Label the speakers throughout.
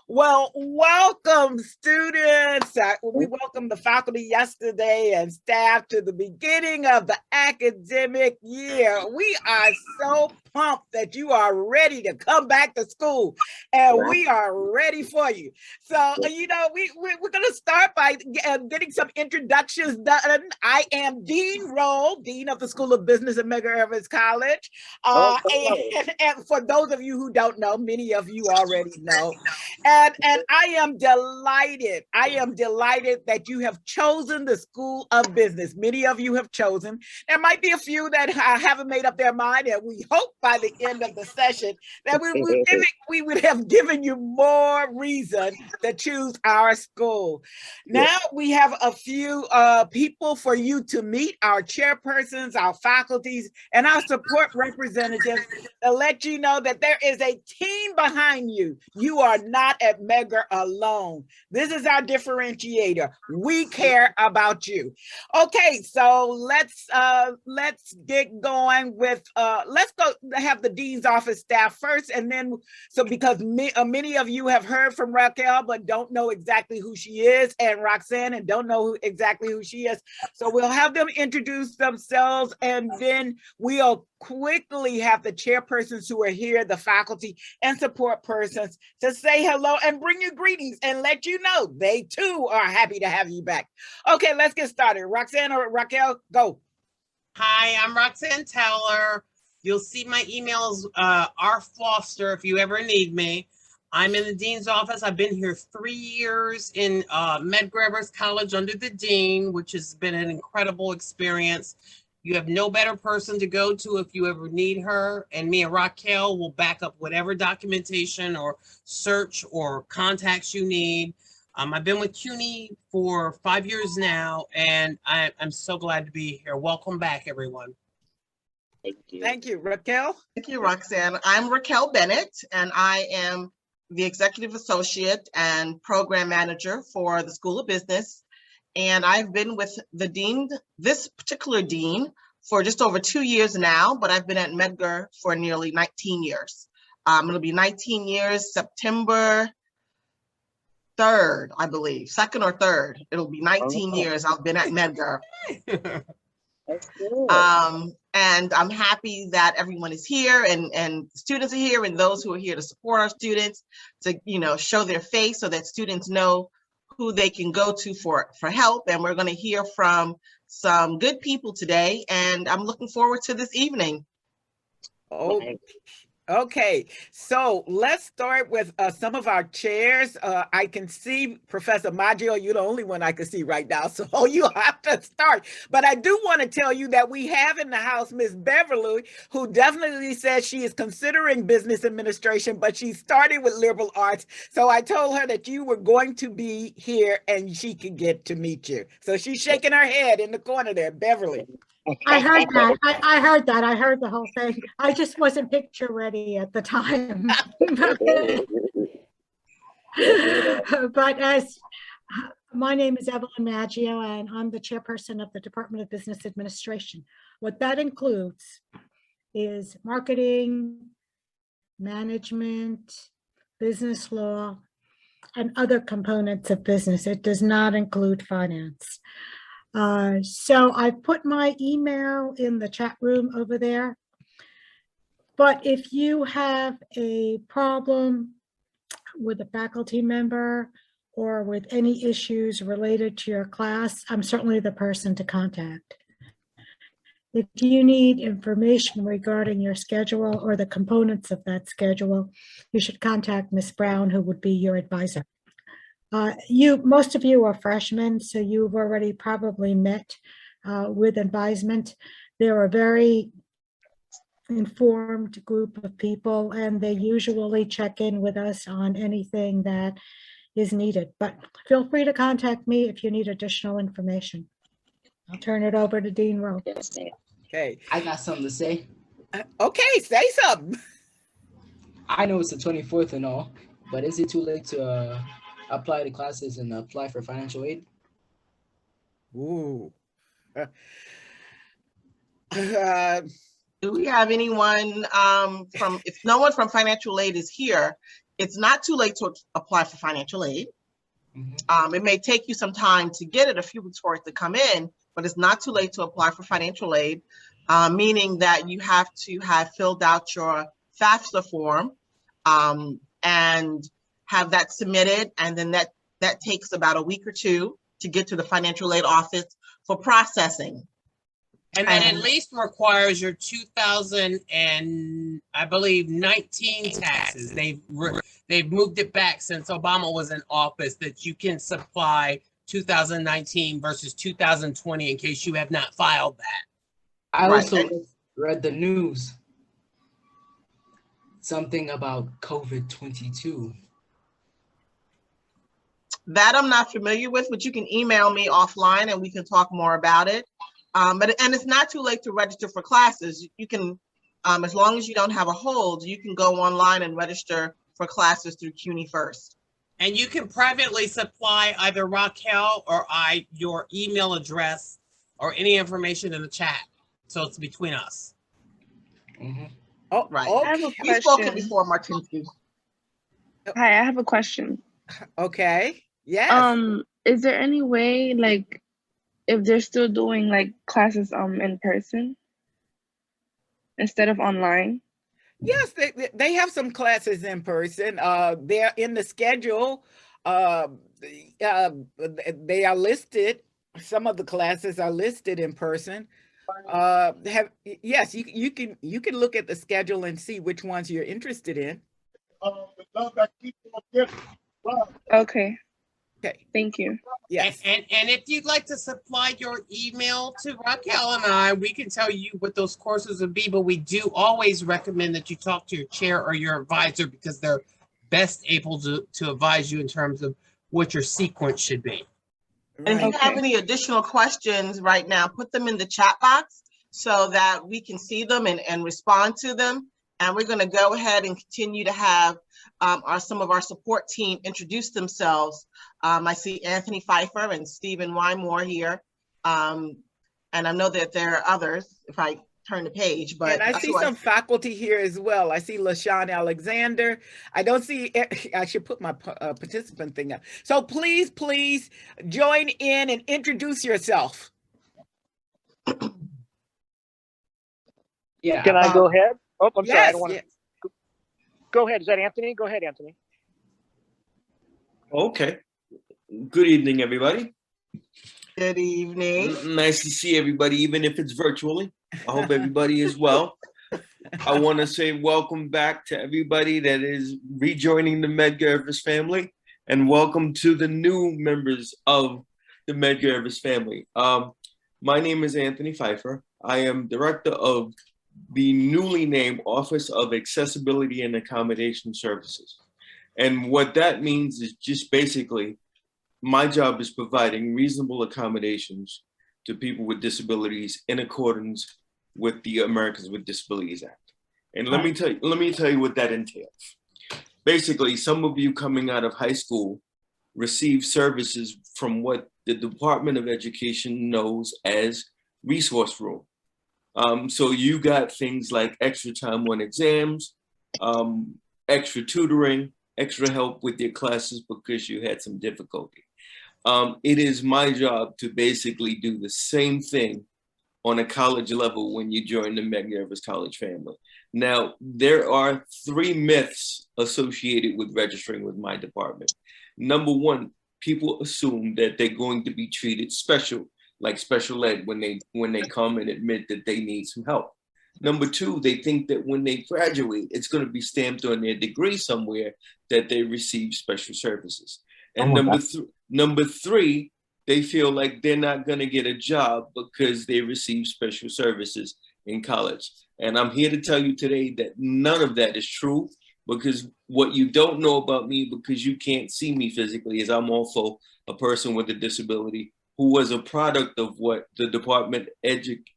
Speaker 1: Well, welcome, students. We welcomed the faculty yesterday and staff to the beginning of the academic year. We are so pumped that you are ready to come back to school, and we are ready for you. So, we're going to start by getting some introductions done. I am Dean Roll, Dean of the School of Business at Medgar College. And for those of you who don't know, many of you already know. And I am delighted. I am delighted that you have chosen the School of Business. Many of you have chosen. There might be a few that haven't made up their mind, and we hope by the end of the session that we would have given you more reason to choose our school. Now we have a few people for you to meet, our chairpersons, our faculties, and our support representatives to let you know that there is a team behind you. You are not at Medgar alone. This is our differentiator. We care about you. Okay, so let's get going with let's go have the dean's office staff first, and then because many of you have heard from Raquel but don't know exactly who she is, and Roxanne and don't know exactly who she is. So we'll have them introduce themselves, and then we'll quickly have the chairpersons who are here, the faculty and support persons, to say hello and bring you greetings and let you know they too are happy to have you back. Okay, let's get started. Roxanne or Raquel, go.
Speaker 2: Hi, I'm Roxanne Taylor. You'll see my emails, R. Foster, if you ever need me. I'm in the dean's office. I've been here 3 years in Medgar College under the dean, which has been an incredible experience. You have no better person to go to if you ever need her. And me and Raquel will back up whatever documentation or search or contacts you need. I've been with CUNY for 5 years now, and I'm so glad to be here. Welcome back, everyone.
Speaker 1: Thank you. Thank you, Raquel.
Speaker 3: Thank you, Roxanne. I'm Raquel Bennett, and I am the Executive Associate and Program Manager for the School of Business. And I've been with the dean, this particular dean, for just over 2 years now, but I've been at Medgar for nearly 19 years. It'll be 19 years, September 3rd, I believe, 2nd or 3rd. It'll be 19 years I've been at Medgar. And I'm happy that everyone is here, and students are here, and those who are here to support our students, to show their face so that students know who they can go to for help. And we're going to hear from some good people today, and I'm looking forward to this evening.
Speaker 1: Okay, so let's start with some of our chairs. I can see Professor Maggio, you're the only one I can see right now, so you have to start. But I do want to tell you that we have in the house Miss Beverly, who definitely says she is considering business administration, but she started with liberal arts. So I told her that you were going to be here and she could get to meet you. So she's shaking her head in the corner there, Beverly.
Speaker 4: I heard that. I heard that. I heard the whole thing. I just wasn't picture ready at the time. But as my name is Evelyn Maggio, and I'm the chairperson of the Department of Business Administration. What that includes is marketing, management, business law, and other components of business. It does not include finance. So I put my email in the chat room over there. But if you have a problem with a faculty member or with any issues related to your class, I'm certainly the person to contact. If you need information regarding your schedule or the components of that schedule, you should contact Ms. Brown, who would be your advisor. Most of you are freshmen, so you've already probably met with advisement. They're a very informed group of people, and they usually check in with us on anything that is needed. But feel free to contact me if you need additional information. I'll turn it over to Dean Rowe.
Speaker 5: Okay. I got something to say.
Speaker 1: Okay, say something.
Speaker 5: I know it's the 24th and all, but is it too late to apply to classes and apply for financial aid?
Speaker 1: Ooh.
Speaker 3: Do we have anyone if no one from financial aid is here, It's not too late to apply for financial aid.
Speaker 5: Mhm.
Speaker 3: It may take you some time to get it, a few weeks for it to come in, but it's not too late to apply for financial aid, meaning that you have to have filled out your FAFSA form and have that submitted. And then that takes about a week or two to get to the financial aid office for processing.
Speaker 2: And that at least requires your 2000 and I believe 19 taxes. They've moved it back since Obama was in office that you can supply 2019 versus 2020 in case you have not filed that.
Speaker 5: I
Speaker 3: Right.
Speaker 5: also read the news. Something about COVID-22.
Speaker 3: That I'm not familiar with, but you can email me offline and we can talk more about it. And it's not too late to register for classes. You can, as long as you don't have a hold, you can go online and register for classes through CUNY First.
Speaker 2: And you can privately supply either Raquel or I your email address or any information in the chat. So it's between us.
Speaker 5: Mhm.
Speaker 1: Oh,
Speaker 3: Right.
Speaker 1: okay.
Speaker 6: I have a
Speaker 3: We've spoken
Speaker 6: question.
Speaker 3: before, Martinsky.
Speaker 6: Hi, I have a question.
Speaker 1: Okay. Yes.
Speaker 6: Is there any way, like, if they're still doing like classes in person instead of online?
Speaker 1: Yes, they have some classes in person. They're in the schedule. Uh, they are listed. Some of the classes are listed in person. Yes, you can look at the schedule and see which ones you're interested in.
Speaker 6: Okay,
Speaker 1: Okay.
Speaker 6: thank you.
Speaker 1: Yes.
Speaker 2: And if you'd like to supply your email to Raquel and I, we can tell you what those courses would be, but we do always recommend that you talk to your chair or your advisor because they're best able to advise you in terms of what your sequence should be.
Speaker 3: And if you
Speaker 1: Right.
Speaker 3: have
Speaker 6: Okay.
Speaker 3: any additional questions right now, put them in the chat box so that we can see them and respond to them. And we're going to go ahead and continue to have some of our support team introduce themselves. I see Anthony Pfeiffer and Stephen Wymore here. And I know that there are others if I turn the page, but
Speaker 1: And I
Speaker 3: that's
Speaker 1: see
Speaker 3: who
Speaker 1: some faculty here as well. I see LaShawn Alexander. I don't see, I should put my participant thing up. So please join in and introduce yourself.
Speaker 5: Yeah.
Speaker 7: Can I go ahead? Oh, I'm sorry. I
Speaker 1: Yes,
Speaker 7: don't want
Speaker 1: yes.
Speaker 7: to. Go ahead. Is that Anthony? Go ahead, Anthony.
Speaker 8: Okay. Good evening, everybody.
Speaker 3: Good evening.
Speaker 8: Nice to see everybody, even if it's virtually. I hope everybody is well. I want to say welcome back to everybody that is rejoining the Medgar family, and welcome to the new members of the Medgar family. My name is Anthony Pfeiffer. I am director of the newly named Office of Accessibility and Accommodation Services. And what that means is just basically my job is providing reasonable accommodations to people with disabilities in accordance with the Americans with Disabilities Act. And let me tell you what that entails. Basically, some of you coming out of high school receive services from what the Department of Education knows as resource room. So you got things like extra time on exams, extra tutoring, extra help with your classes because you had some difficulty. It is my job to basically do the same thing on a college level when you join the Medgar College family. Now, there are 3 myths associated with registering with my department. Number one, people assume that they're going to be treated special, like special ed, when they come and admit that they need some help. Number two, they think that when they graduate, it's going to be stamped on their degree somewhere that they receive special services. And number three, they feel like they're not going to get a job because they receive special services in college. And I'm here to tell you today that none of that is true, because what you don't know about me, because you can't see me physically, is I'm also a person with a disability who was a product of what the Department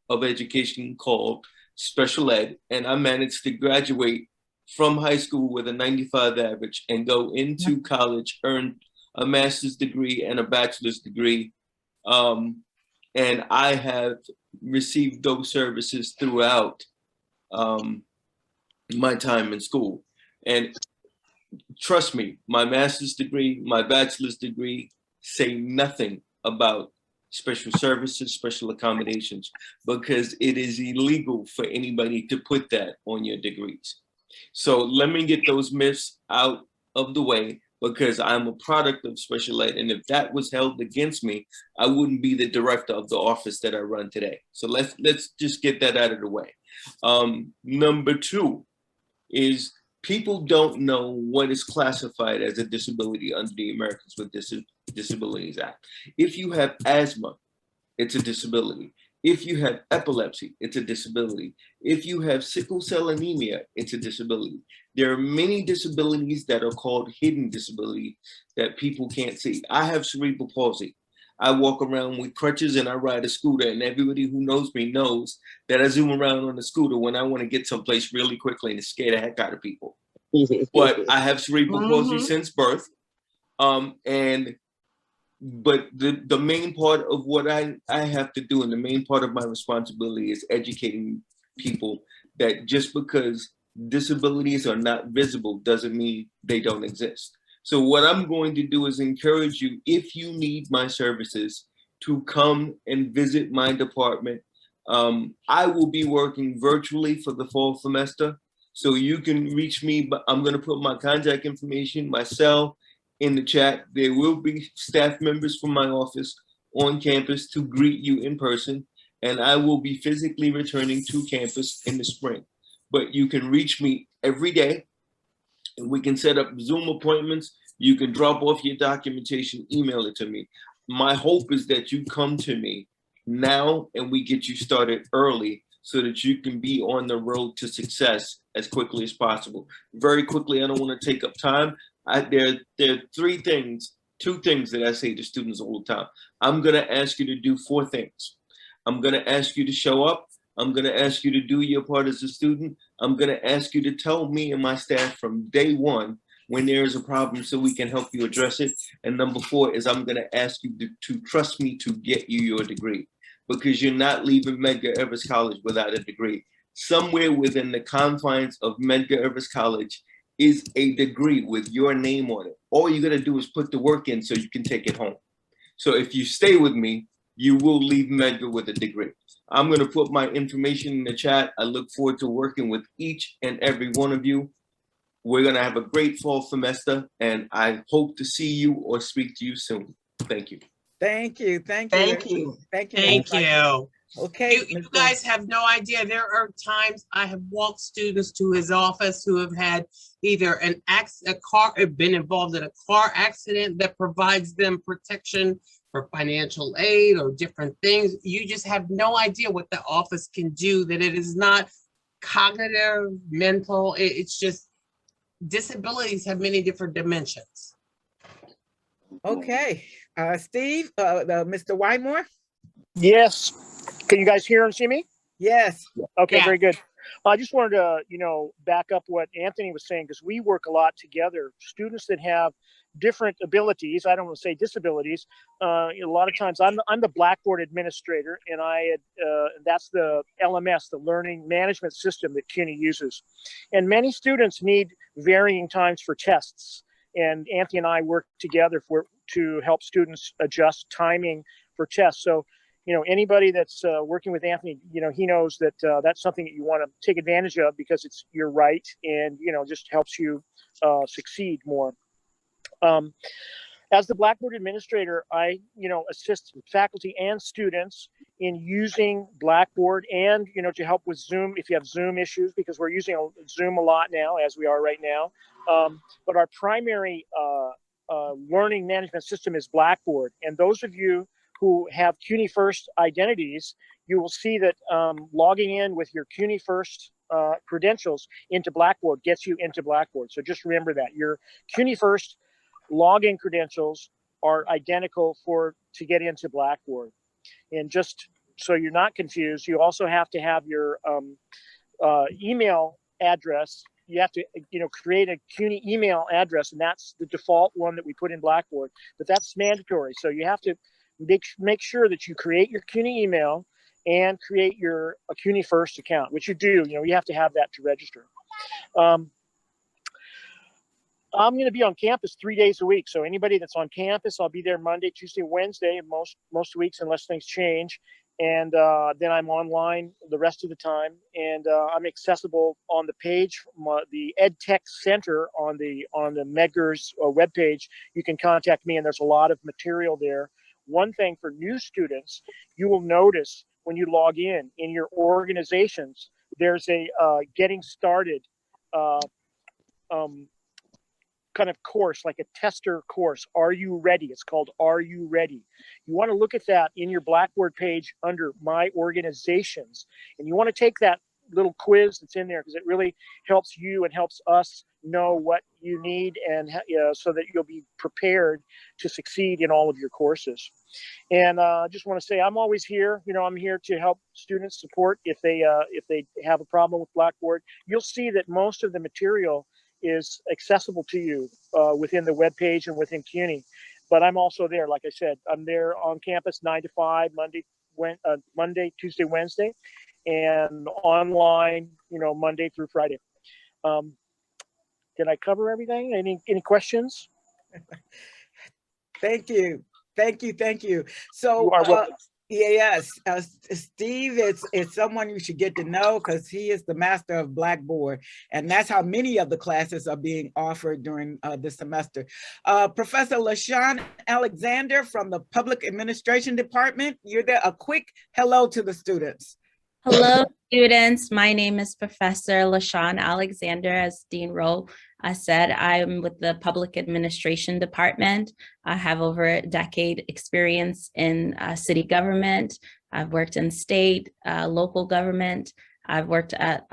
Speaker 8: of Education called special ed. And I managed to graduate from high school with a 95 average and go into college, earn a master's degree and a bachelor's degree. And I have received those services throughout my time in school. And trust me, my master's degree, my bachelor's degree say nothing about special services, special accommodations, because it is illegal for anybody to put that on your degrees. So let me get those myths out of the way, because I'm a product of special ed. And if that was held against me, I wouldn't be the director of the office that I run today. So let's just get that out of the way. Number two is people don't know what is classified as a disability under the Americans with Disabilities Act. If you have asthma, it's a disability. If you have epilepsy, it's a disability. If you have sickle cell anemia, it's a disability. There are many disabilities that are called hidden disability that people can't see. I have cerebral palsy. I walk around with crutches and I ride a scooter, and everybody who knows me knows that I zoom around on the scooter when I want to get someplace really quickly and scare the heck out of people. But I have cerebral palsy since birth. But the main part of what I have to do, and the main part of my responsibility, is educating people that just because disabilities are not visible doesn't mean they don't exist. So what I'm going to do is encourage you, if you need my services, to come and visit my department. I will be working virtually for the fall semester, so you can reach me, but I'm going to put my contact information, my cell, in the chat. There will be staff members from my office on campus to greet you in person, and I will be physically returning to campus in the spring. But you can reach me every day, and we can set up Zoom appointments. You can drop off your documentation, email it to me. My hope is that you come to me now and we get you started early so that you can be on the road to success as quickly as possible. Very quickly, I don't want to take up time. There are two things that I say to students all the time. I'm going to ask you to do 4 things. I'm going to ask you to show up. I'm going to ask you to do your part as a student. I'm going to ask you to tell me and my staff from day one when there is a problem so we can help you address it. And number 4 is I'm going to ask you to trust me to get you your degree, because you're not leaving Medgar Evers College without a degree. Somewhere within the confines of Medgar Evers College is a degree with your name on it. All you got to do is put the work in so you can take it home. So if you stay with me, you will leave Medgar with a degree. I'm going to put my information in the chat. I look forward to working with each and every one of you. We're going to have a great fall semester, and I hope to see you or speak to you soon. Thank you.
Speaker 1: Thank you. Thank you.
Speaker 3: Thank you.
Speaker 1: Thank you.
Speaker 2: Thank you.
Speaker 1: Okay.
Speaker 2: You guys have no idea. There are times I have walked students to his office who have had either been involved in a car accident that provides them protection for financial aid or different things. You just have no idea what the office can do, that it is not cognitive, mental. It's just disabilities have many different dimensions.
Speaker 1: Okay. Steve, Mr. Wymore?
Speaker 7: Yes. Can you guys hear and see me?
Speaker 1: Yes.
Speaker 7: Okay,
Speaker 2: Yeah.
Speaker 7: very good. I just wanted to, back up what Anthony was saying, because we work a lot together. Students that have different abilities, I don't want to say disabilities, a lot of times I'm the Blackboard administrator, and that's the LMS, the Learning Management System that CUNY uses. And many students need varying times for tests. And Anthony and I work together to help students adjust timing for tests. So, anybody that's working with Anthony, he knows that that's something that you want to take advantage of, because you're right, and just helps you succeed more. As the Blackboard administrator, I assist faculty and students in using Blackboard, and to help with Zoom if you have Zoom issues, because we're using Zoom a lot now, as we are right now. But our primary learning management system is Blackboard, and those of you who have CUNY First identities, you will see that logging in with your CUNY First credentials into Blackboard gets you into Blackboard. So just remember that your CUNY First login credentials are identical to get into Blackboard. And just so you're not confused, you also have to have your email address. You have to, create a CUNY email address, and that's the default one that we put in Blackboard. But that's mandatory. So you have to make sure that you create your CUNY email and create a CUNY First account, which you do. You have to have that to register. I'm going to be on campus 3 days a week. So anybody that's on campus, I'll be there Monday, Tuesday, Wednesday, most weeks unless things change. And then I'm online the rest of the time. And I'm accessible on the page, the EdTech Center on the Medgar's webpage. You can contact me, and there's a lot of material there. One thing for new students, you will notice when you log in your organizations, there's a getting started kind of course, like a tester course. Are you ready? It's called Are You Ready? You want to look at that in your Blackboard page under My Organizations. And you want to take that little quiz that's in there because it really helps you and helps us know what you need, and so that you'll be prepared to succeed in all of your courses. And I just want to say I'm always here. I'm here to help students support if they have a problem with Blackboard. You'll see that most of the material is accessible to you within the web page and within CUNY. But I'm also there, like I said, I'm there on campus 9 to 5, Monday, Tuesday, Wednesday, and online, Monday through Friday. Did I cover everything? Any questions?
Speaker 1: Thank you. So
Speaker 7: You are welcome.
Speaker 1: yes, Steve is someone you should get to know because he is the master of Blackboard, and that's how many of the classes are being offered during this semester. Professor LaShawn Alexander from the Public Administration Department, you're there. A quick hello to the students.
Speaker 9: Hello, students. My name is Professor LaShawn Alexander. As Dean Rowe said, I'm with the Public Administration Department. I have over a decade experience in city government. I've worked in state, local government. I've worked at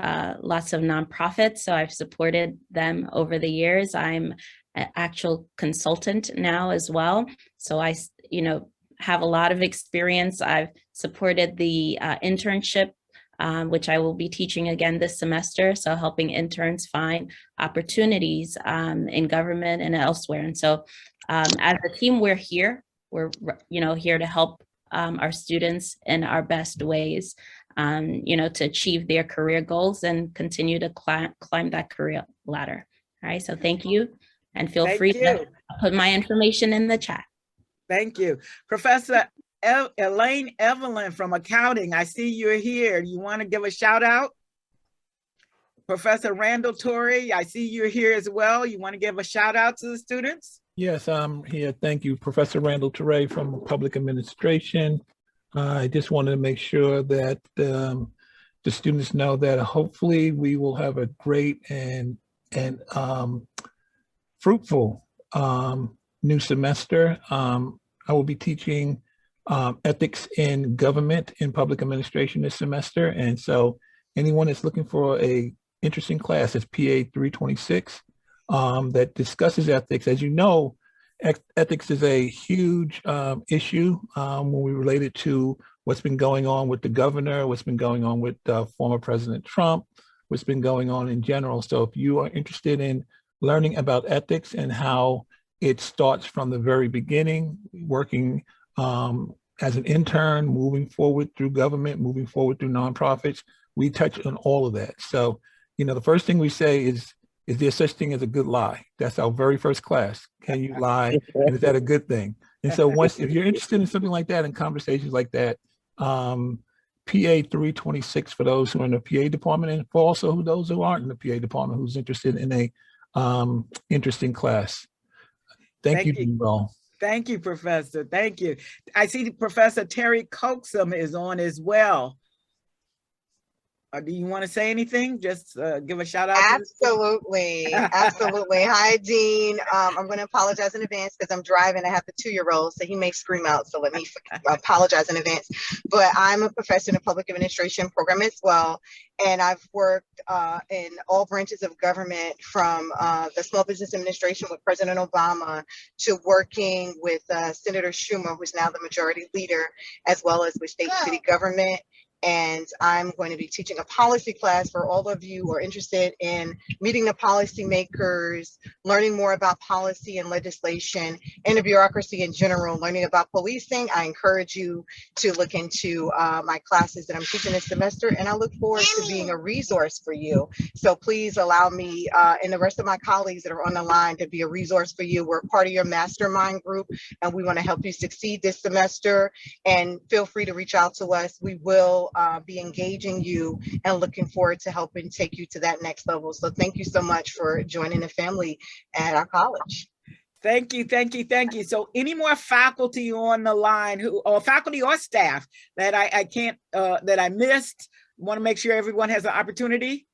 Speaker 9: lots of nonprofits, so I've supported them over the years. I'm an actual consultant now as well. So I, have a lot of experience. I've supported the internship, which I will be teaching again this semester. So helping interns find opportunities in government and elsewhere. And so as a team, we're here. We're here to help our students in our best ways, to achieve their career goals and continue to climb that career ladder. All right. So thank you, and feel free to put my information in the chat.
Speaker 1: Thank you. Professor Elaine Evelyn from accounting, I see you're here. You want to give a shout out? Professor Randall Torrey, I see you're here as well. You want to give a shout out to the students?
Speaker 10: Yes, I'm here. Thank you, Professor Randall Torrey from Public Administration. I just wanted to make sure that the students know that hopefully we will have a great and fruitful new semester. I will be teaching ethics in government in public administration this semester. And so anyone that's looking for a interesting class, it's PA 326, that discusses ethics. As you know, ethics is a huge issue when we relate it to what's been going on with the governor, what's been going on with former President Trump, what's been going on in general. So if you are interested in learning about ethics and how it starts from the very beginning, working as an intern, moving forward through government, moving forward through nonprofits, we touch on all of that. So, the first thing we say is there such thing as a good lie? That's our very first class. Can you lie? And is that a good thing? And so if you're interested in something like that and conversations like that, PA 326 for those who are in the PA department, and for also those who aren't in the PA department who's interested in a interesting class. Thank you, Dean Rowe.
Speaker 1: Thank you, Professor. Thank you. I see Professor Terry Coxum is on as well. Do you want to say anything? Just give a shout out.
Speaker 11: Absolutely. Absolutely. Hi, Dean. I'm going to apologize in advance because I'm driving. I have the 2-year-old, so he may scream out. So let me apologize in advance. But I'm a professor in the public administration program as well. And I've worked in all branches of government, from the Small Business Administration with President Obama to working with Senator Schumer, who's now the majority leader, as well as with state and city government. and I'm going to be teaching a policy class for all of you who are interested in meeting the policymakers, learning more about policy and legislation and the bureaucracy in general, learning about policing. I encourage you to look into my classes that I'm teaching this semester, and I look forward to being a resource for you. So please allow me and the rest of my colleagues that are on the line to be a resource for you. We're part of your mastermind group, and we want to help you succeed this semester. And feel free to reach out to us. We will be engaging you and looking forward to helping take you to that next level. So thank you so much for joining the family at our college.
Speaker 1: Thank you, thank you, thank you. So any more faculty on the line who, or faculty or staff that I can't, that I missed? Want to make sure everyone has an opportunity.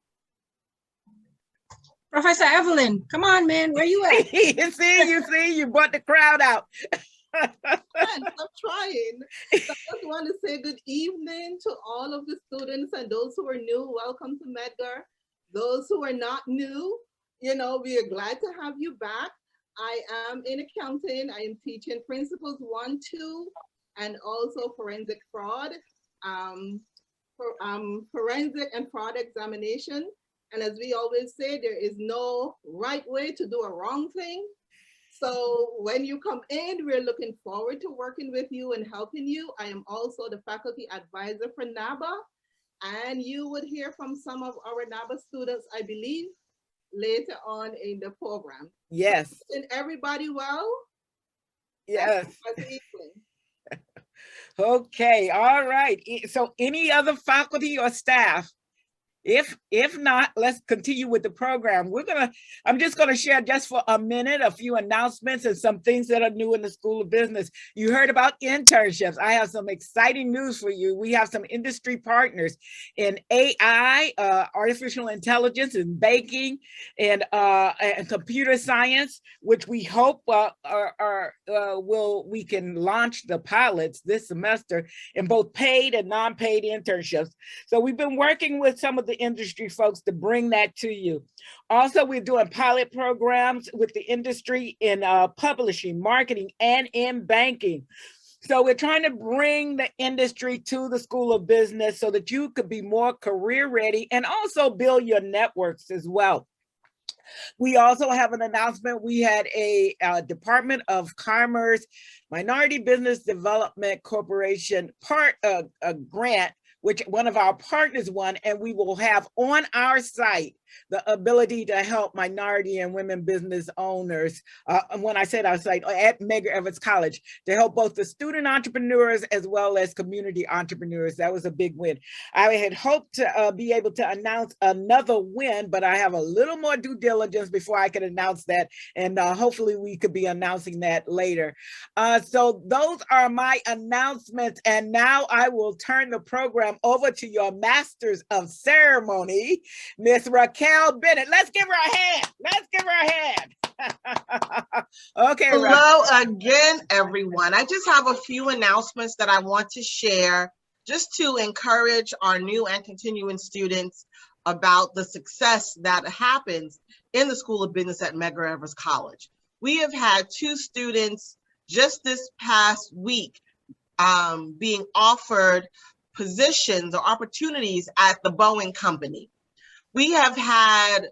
Speaker 12: Professor Evelyn, come on, man, where you at?
Speaker 1: see, you brought the crowd out.
Speaker 13: I'm trying. So I just want to say good evening to all of the students and those who are new. Welcome to Medgar. Those who are not new, you know, we are glad to have you back. I am in accounting. I am teaching principles 1, 2, and also forensic fraud, forensic and fraud examination. And as we always say, there is no right way to do a wrong thing. So when you come in, we're looking forward to working with you and helping you. I am also the faculty advisor for NABA, and you would hear from some of our NABA students, I believe, later on in the program.
Speaker 1: Yes.
Speaker 13: And everybody well?
Speaker 1: Yes. Okay, all right. So any other faculty or staff? If not, let's continue with the program. I'm just gonna share just for a minute, a few announcements and some things that are new in the School of Business. You heard about internships. I have some exciting news for you. We have some industry partners in AI, artificial intelligence and banking and computer science, which we hope we can launch the pilots this semester in both paid and non-paid internships. So we've been working with some of the industry folks to bring that to you. Also, we're doing pilot programs with the industry in publishing, marketing, and in banking. So we're trying to bring the industry to the School of Business so that you could be more career ready and also build your networks as well. We also have an announcement. We had a Department of Commerce Minority Business Development Corporation grant, which one of our partners won, and we will have on our site the ability to help minority and women business owners. And when I said our site, at Medgar Evers College, to help both the student entrepreneurs as well as community entrepreneurs. That was a big win. I had hoped to be able to announce another win, but I have a little more due diligence before I can announce that. And hopefully we could be announcing that later. So those are my announcements. And now I will turn the program over to your Masters of Ceremony, Miss Raquel Bennett. Let's give her a hand. Let's give her a hand. Okay.
Speaker 3: Hello again, everyone. I just have a few announcements that I want to share just to encourage our new and continuing students about the success that happens in the School of Business at Medgar Evers College. We have had 2 students just this past week being offered positions or opportunities at the Boeing Company. We have had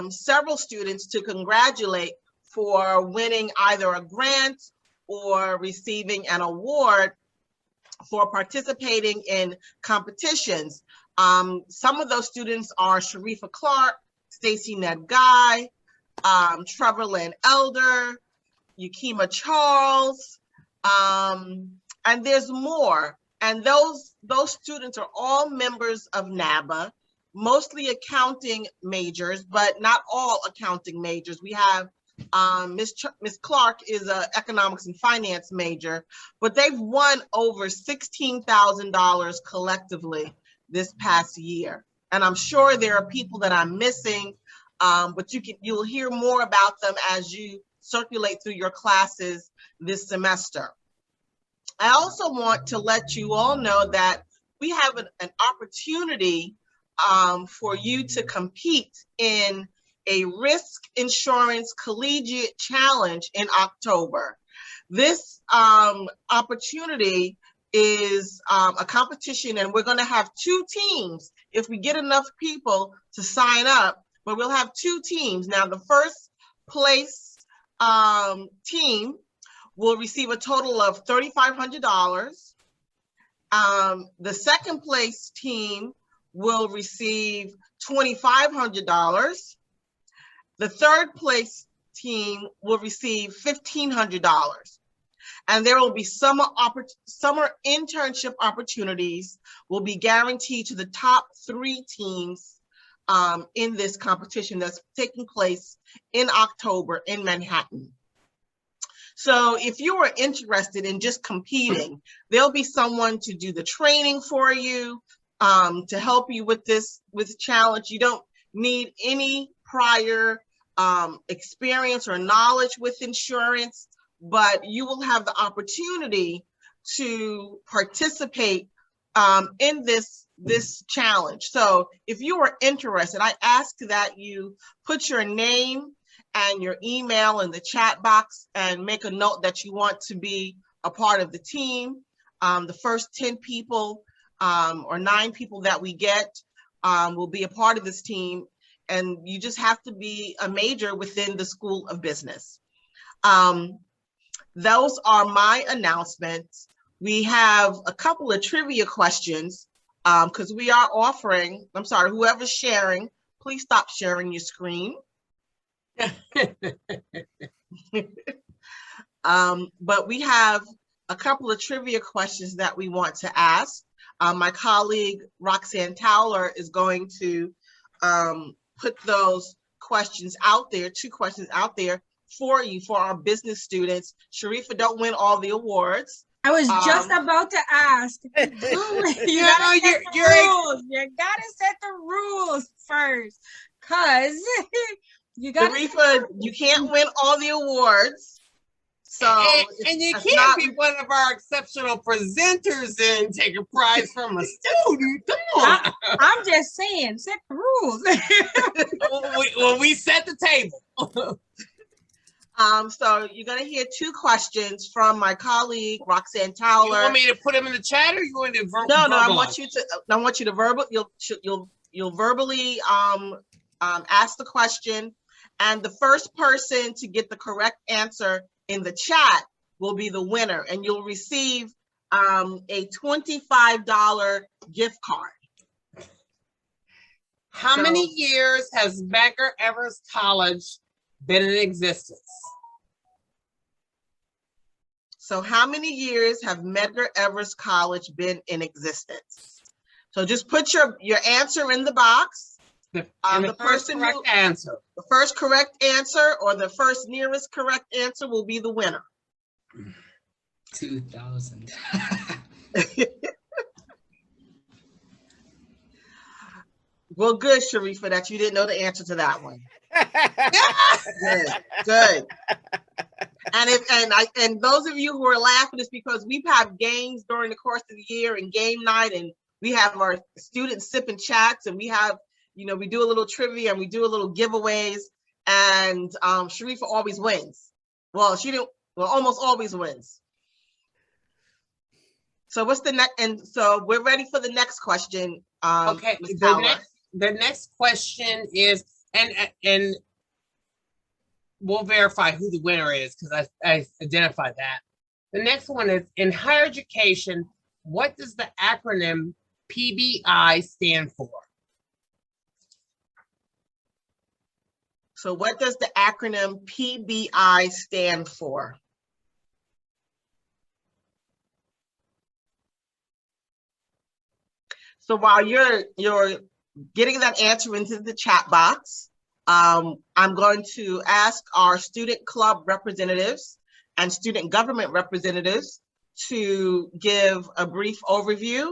Speaker 3: several students to congratulate for winning either a grant or receiving an award for participating in competitions. Some of those students are Sharifa Clark, Stacy Medgar, Trevor Lynn Elder, Yakima Charles, and there's more. And those students are all members of NABA, mostly accounting majors, but not all accounting majors. We have Miss Clark is an economics and finance major, but they've won over $16,000 collectively this past year. And I'm sure there are people that I'm missing, but you'll hear more about them as you circulate through your classes this semester. I also want to let you all know that we have an opportunity for you to compete in a risk insurance collegiate challenge in October. This opportunity is a competition, and we're going to have 2 teams if we get enough people to sign up, but we'll have 2 teams. Now, the first place team will receive a total of $3,500. The second place team will receive $2,500. The third place team will receive $1,500. And there will be summer internship opportunities will be guaranteed to the top 3 teams in this competition that's taking place in October in Manhattan. So if you are interested in just competing, there'll be someone to do the training for you, to help you with this challenge. You don't need any prior experience or knowledge with insurance, but you will have the opportunity to participate in this challenge. So if you are interested, I ask that you put your name and your email in the chat box and make a note that you want to be a part of the team. The first 10 people or 9 people that we get will be a part of this team, and you just have to be a major within the School of Business. Those are my announcements. We have a couple of trivia questions because we are offering, I'm sorry, whoever's sharing, please stop sharing your screen. But we have a couple of trivia questions that we want to ask. My colleague Roxanne Towler is going to put those questions out there, 2 questions out there for you, for our business students. Sharifa, don't win all the awards.
Speaker 12: I was just about to ask. You gotta set the rules. You gotta set the rules first, cause you gotta.
Speaker 3: Sharifa, you can't win all the awards. So
Speaker 2: and you can't be one of our exceptional presenters and take a prize from a student. Come on.
Speaker 12: I'm just saying, set the rules.
Speaker 2: Well, we set the table.
Speaker 3: So you're gonna hear 2 questions from my colleague Roxanne Towler.
Speaker 2: You want me to put them in the chat, or you want to
Speaker 3: No, I want you to. You'll verbally ask the question, and the first person to get the correct answer in the chat will be the winner, and you'll receive a $25 gift card.
Speaker 2: How many years has Medgar Evers College been in existence?
Speaker 3: So how many years have Medgar Evers College been in existence? So just put your answer in the box.
Speaker 2: The first correct answer.
Speaker 3: The first correct answer or the first nearest correct answer will be the winner.
Speaker 5: 2000.
Speaker 3: Well, good, Sharifa, that you didn't know the answer to that one. Good. And those of you who are laughing is because we have games during the course of the year and game night, and we have our students sipping chats, and we have, we do a little trivia and we do a little giveaways, and Sharifa always wins. Well, almost always wins. So what's the next? And so we're ready for the next question.
Speaker 2: Okay, the next question is, and we'll verify who the winner is because I identified that. The next one is, in higher education, what does the acronym PBI stand for?
Speaker 3: So what does the acronym PBI stand for? So while you're getting that answer into the chat box, I'm going to ask our student club representatives and student government representatives to give a brief overview.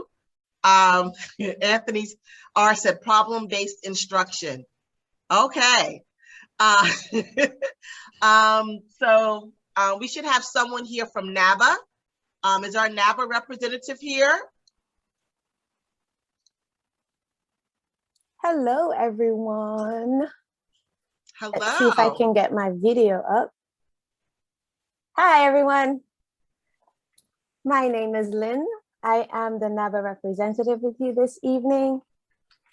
Speaker 3: Anthony R. said problem-based instruction. Okay. So we should have someone here from NABA. Is our NABA representative here?
Speaker 14: Hello, everyone.
Speaker 3: Hello.
Speaker 14: Let's see if I can get my video up. Hi, everyone. My name is Lynn. I am the NABA representative with you this evening.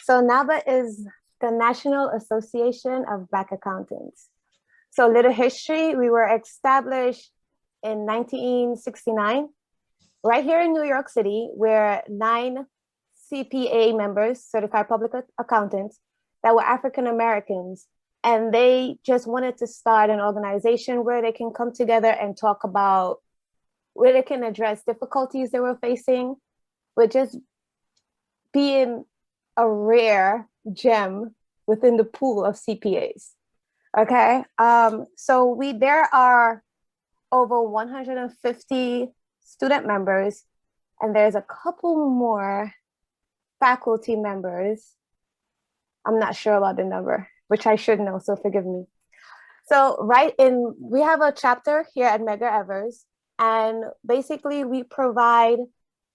Speaker 14: So NABA is the National Association of Black Accountants. So little history, we were established in 1969, right here in New York City, where 9 CPA members, certified public accountants, that were African Americans. And they just wanted to start an organization where they can come together and talk about, where they can address difficulties they were facing with just being a rare gem within the pool of CPAs. Okay, so there are over 150 student members, and there's a couple more faculty members. I'm not sure about the number, which I should know, so forgive me. So we have a chapter here at Medgar Evers, and basically we provide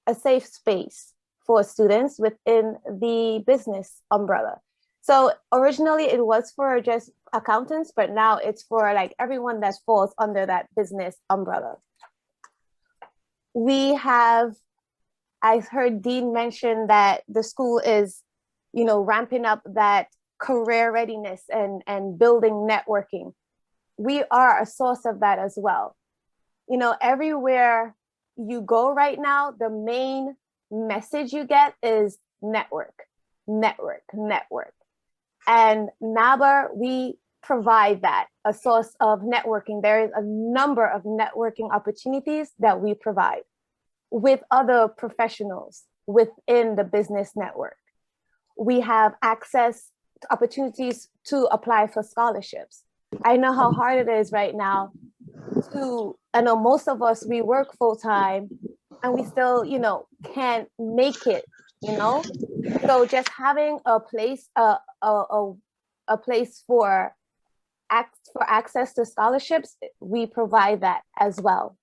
Speaker 14: a safe space for students within the business umbrella. So originally it was for just accountants, but now it's for like everyone that falls under that business umbrella. I heard Dean mention that the school is, ramping up that career readiness and building networking. We are a source of that as well. Everywhere you go right now, the main message you get is network, network, network. And NABA, we provide that, a source of networking. There is a number of networking opportunities that we provide with other professionals within the business network. We have access to opportunities to apply for scholarships. I know how hard it is right now I know most of us, we work full time and we still, can't make it, So just having a place, a place for access to scholarships, we provide that as well.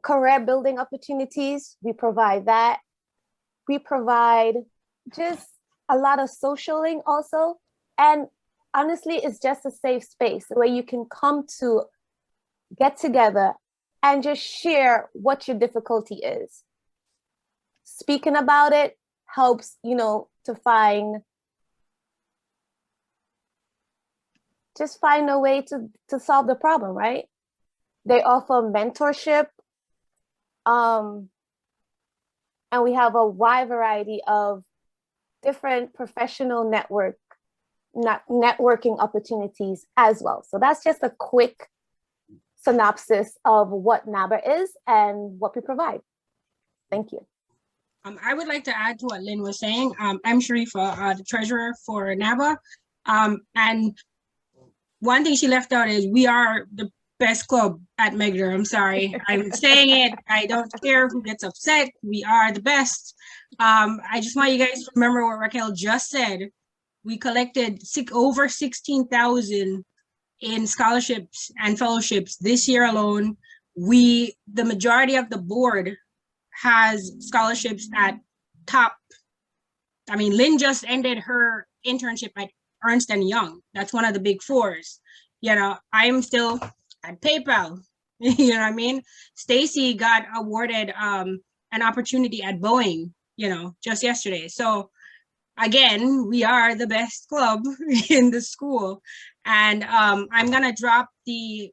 Speaker 14: Career building opportunities, we provide that. We provide just a lot of socialing also. And honestly, it's just a safe space where you can come to get together and just share what your difficulty is. Speaking about it helps, to find a way to solve the problem, right? They offer mentorship, and we have a wide variety of different professional networking opportunities as well. So that's just a quick synopsis of what NABA is and what we provide. Thank you.
Speaker 12: I would like to add to what Lynn was saying. I'm Sharifa, the treasurer for NABA. And one thing she left out is we are the best club at Medgar. I'm sorry, I'm saying it. I don't care who gets upset. We are the best. I just want you guys to remember what Raquel just said. We collected over 16,000 in scholarships and fellowships this year alone. The majority of the board has scholarships at top. I mean, Lynn just ended her internship at Ernst & Young. That's one of the big fours. I'm still at PayPal. You know what I mean? Stacy got awarded an opportunity at Boeing, just yesterday. So again, we are the best club in the school. And I'm gonna drop the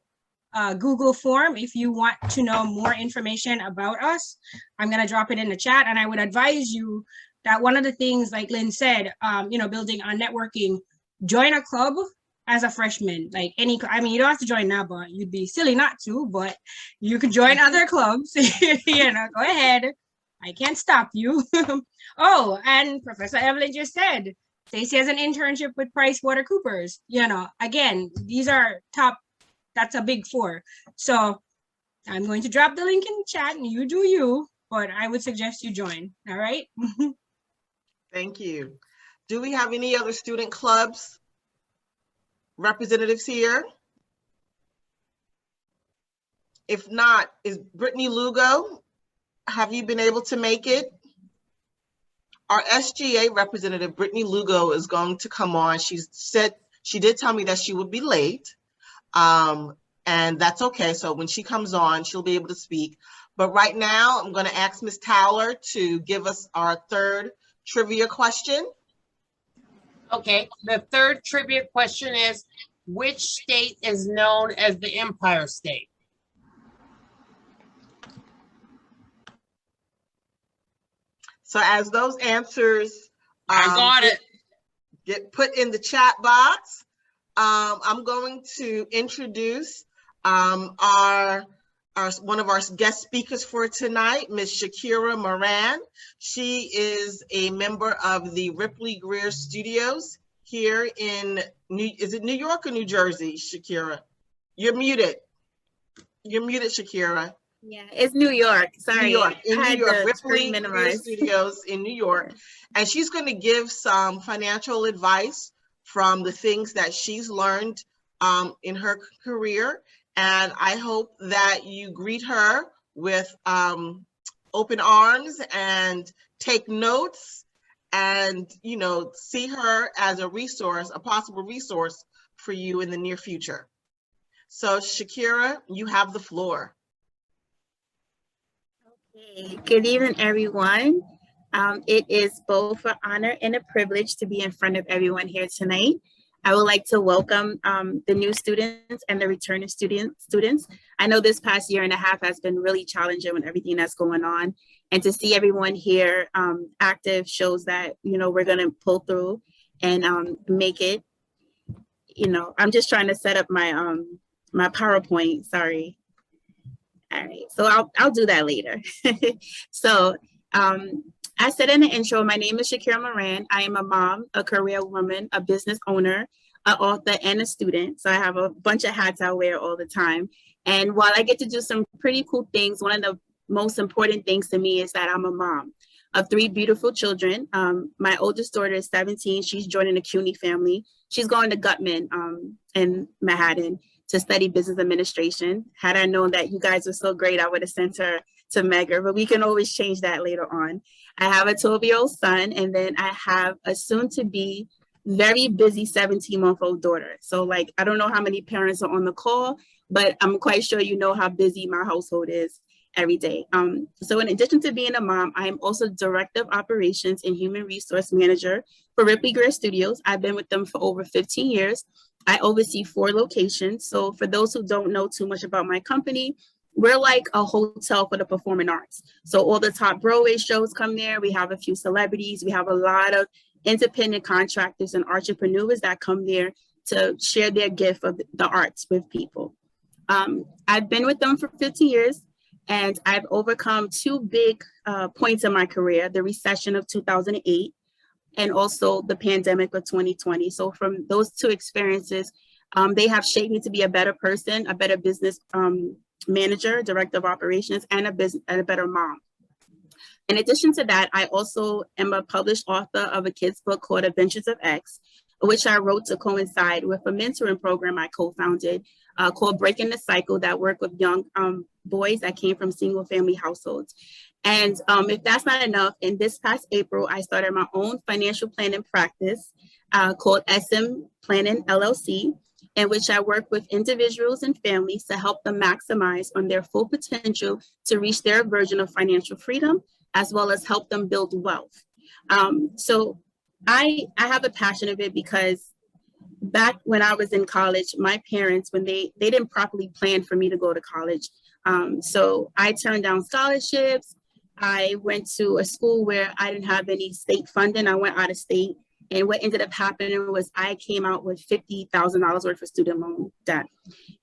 Speaker 12: Google form if you want to know more information about us. I'm gonna drop it in the chat, and I would advise you that one of the things, like Lynn said, building on networking, join a club as a freshman. You don't have to join NABA. You'd be silly not to, but you could join other clubs. Go ahead. I can't stop you. Oh, and Professor Evelyn just said, Stacey has an internship with PricewaterhouseCoopers. Again, these are top, that's a big four. So I'm going to drop the link in the chat and you do you, but I would suggest you join, all right?
Speaker 3: Thank you. Do we have any other student clubs representatives here? If not, is Brittany Lugo, have you been able to make it? Our SGA representative, Brittany Lugo, is going to come on. She did tell me that she would be late. and that's okay. So when she comes on, she'll be able to speak. But right now, I'm going to ask Ms. Towler to give us our third trivia question.
Speaker 2: Okay, the third trivia question is, which state is known as the Empire State?
Speaker 3: So as those answers
Speaker 2: I got it.
Speaker 3: Get put in the chat box, I'm going to introduce one of our guest speakers for tonight, Ms. Shakira Moran. She is a member of the Ripley Greer Studios here in is it New York or New Jersey, Shakira? You're muted. You're muted, Shakira.
Speaker 15: Yeah, it's New York. Sorry.
Speaker 3: New York, in New York, Ripley Greer
Speaker 15: minimized.
Speaker 3: Studios in New York. And she's going to give some financial advice from the things that she's learned in her career. And I hope that you greet her with open arms and take notes and, you know, see her as a resource, a possible resource for you in the near future. So Shakira, you have the floor.
Speaker 15: Okay. Good evening, everyone. It is both an honor and a privilege to be in front of everyone here tonight. I would like to welcome the new students and the returning students. I know this past year and a half has been really challenging with everything that's going on. And to see everyone here active shows that, you know, we're gonna pull through and make it. You know, I'm just trying to set up my my PowerPoint, sorry. All right, so I'll do that later. So I said in the intro, my name is Shakira Moran. I am a mom, a career woman, a business owner, an author, and a student. So I have a bunch of hats I wear all the time. And while I get to do some pretty cool things, one of the most important things to me is that I'm a mom of 3 beautiful children. My oldest daughter is 17. She's joining the CUNY family. She's going to Gutman in Manhattan to study business administration. Had I known that you guys were so great, I would have sent her to Medgar, but we can always change that later on. I have a 12-year-old son, and then I have a soon-to-be very busy 17-month-old daughter. So like, I don't know how many parents are on the call, but I'm quite sure you know how busy my household is every day. So in addition to being a mom, I am also Director of Operations and Human Resource Manager for Ripley Greer Studios. I've been with them for over 15 years. I oversee 4 locations. So for those who don't know too much about my company, we're like a hotel for the performing arts. So all the top Broadway shows come there. We have a few celebrities. We have a lot of independent contractors and entrepreneurs that come there to share their gift of the arts with people. I've been with them for 15 years, and I've overcome 2 big points in my career, the recession of 2008 and also the pandemic of 2020. So from those 2 experiences, they have shaped me to be a better person, a better business manager, director of operations, and a better mom. In addition to that, I also am a published author of a kid's book called Adventures of X, which I wrote to coincide with a mentoring program I co-founded called Breaking the Cycle, that work with young boys that came from single family households. And if that's not enough, in this past April, I started my own financial planning practice called SM Planning LLC, in which I work with individuals and families to help them maximize on their full potential to reach their version of financial freedom, as well as help them build wealth. So I have a passion of it because back when I was in college, my parents, when they didn't properly plan for me to go to college. So I turned down scholarships. I went to a school where I didn't have any state funding. I went out of state. And what ended up happening was I came out with $50,000 worth of student loan debt.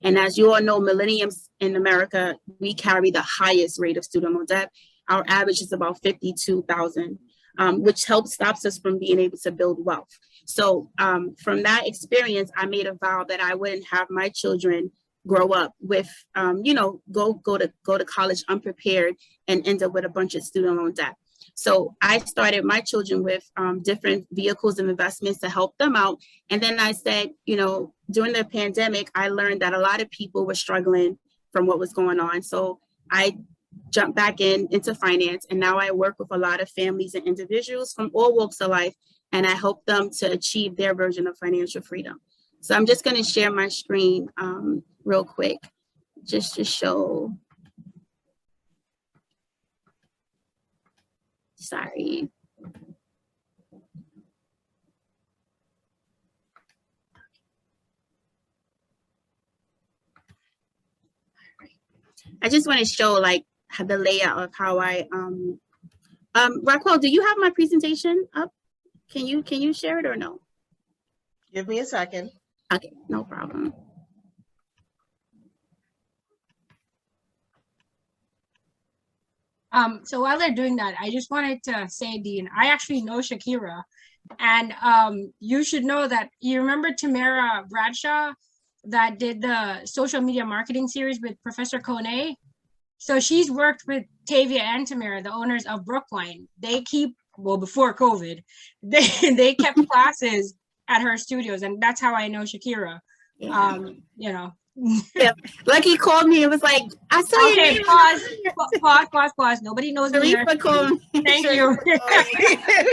Speaker 15: And as you all know, millennials in America, we carry the highest rate of student loan debt. Our average is about $52,000, which stops us from being able to build wealth. So from that experience, I made a vow that I wouldn't have my children grow up with, go to college unprepared and end up with a bunch of student loan debt. So I started my children with different vehicles and investments to help them out. And then I said, during the pandemic, I learned that a lot of people were struggling from what was going on. So I jumped back into finance. And now I work with a lot of families and individuals from all walks of life. And I help them to achieve their version of financial freedom. So I'm just going to share my screen real quick, just to show. Sorry. I just want to show like the layout of how I Raquel, do you have my presentation up? Can you share it or no?
Speaker 3: Give me a second.
Speaker 15: Okay, no problem.
Speaker 12: So while they're doing that, I just wanted to say, Dean, I actually know Shakira, and you should know that you remember Tamara Bradshaw that did the social media marketing series with Professor Kone. So she's worked with Tavia and Tamara, the owners of Brookline. They keep, well, before COVID, they kept classes at her studios, and that's how I know Shakira.
Speaker 15: Yeah.
Speaker 12: You know.
Speaker 15: Yeah, like he called me. It was like, I saw you.
Speaker 12: Okay, pause. Nobody knows me. Thank you.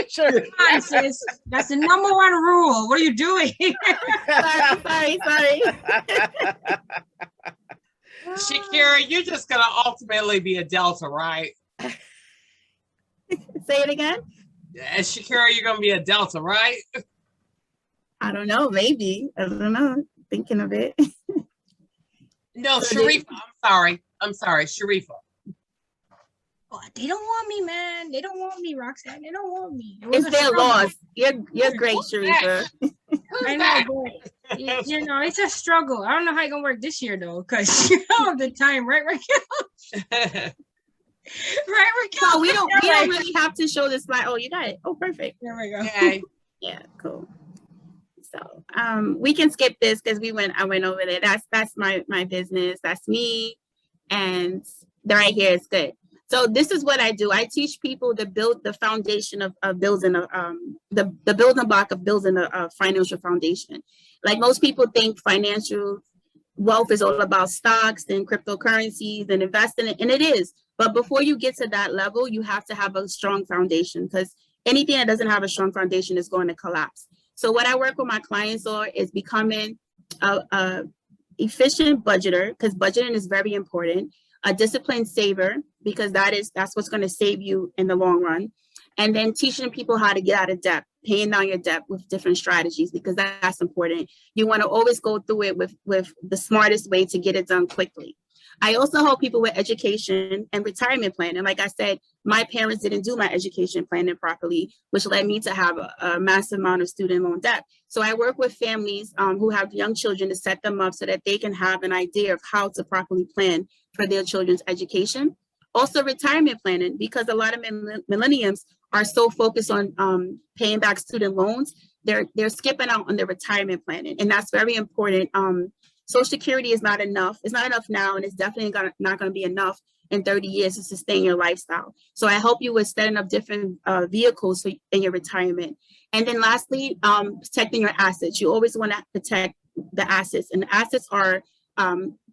Speaker 1: Sure.
Speaker 12: Come on, sis. That's the #1 rule. What are you doing?
Speaker 15: sorry.
Speaker 2: Shakira, you're just gonna ultimately be a Delta, right?
Speaker 15: Say it again.
Speaker 2: And Shakira, you're gonna be a Delta, right?
Speaker 15: I don't know. Maybe. I don't know. Thinking of it.
Speaker 2: No,
Speaker 15: So
Speaker 2: Sharifa. I'm sorry, Sharifa.
Speaker 12: Oh, they don't want me, man. They don't want me, Roxanne. They don't want me.
Speaker 15: It's their loss. You're great, Sharifa.
Speaker 12: I know, but you know, it's a struggle. I don't know how it's gonna work this year though, because you don't have the time, right, Raquel? Right, Raquel?
Speaker 15: No, we don't really have to show the slide. Oh, you got it. Oh, perfect.
Speaker 12: There we go.
Speaker 2: Okay.
Speaker 15: Yeah, cool. So we can skip this because I went over there. That's my business. That's me. And right here is good. So this is what I do. I teach people to build the foundation of building the building block of building a financial foundation. Like most people think financial wealth is all about stocks and cryptocurrencies and investing, and it is. But before you get to that level, you have to have a strong foundation, because anything that doesn't have a strong foundation is going to collapse. So what I work with my clients on is becoming a efficient budgeter, because budgeting is very important, a disciplined saver, because that's what's going to save you in the long run, and then teaching people how to get out of debt, paying down your debt with different strategies, because that's important. You want to always go through it with the smartest way to get it done quickly. I also help people with education and retirement planning. Like I said, my parents didn't do my education planning properly, which led me to have a massive amount of student loan debt. So I work with families who have young children to set them up so that they can have an idea of how to properly plan for their children's education. Also retirement planning, because a lot of millennials are so focused on paying back student loans, they're skipping out on their retirement planning, and that's very important. Social Security is not enough. It's not enough now, and it's definitely not going to be enough in 30 years to sustain your lifestyle. So I help you with setting up different vehicles in your retirement. And then lastly, protecting your assets. You always want to protect the assets, and the assets are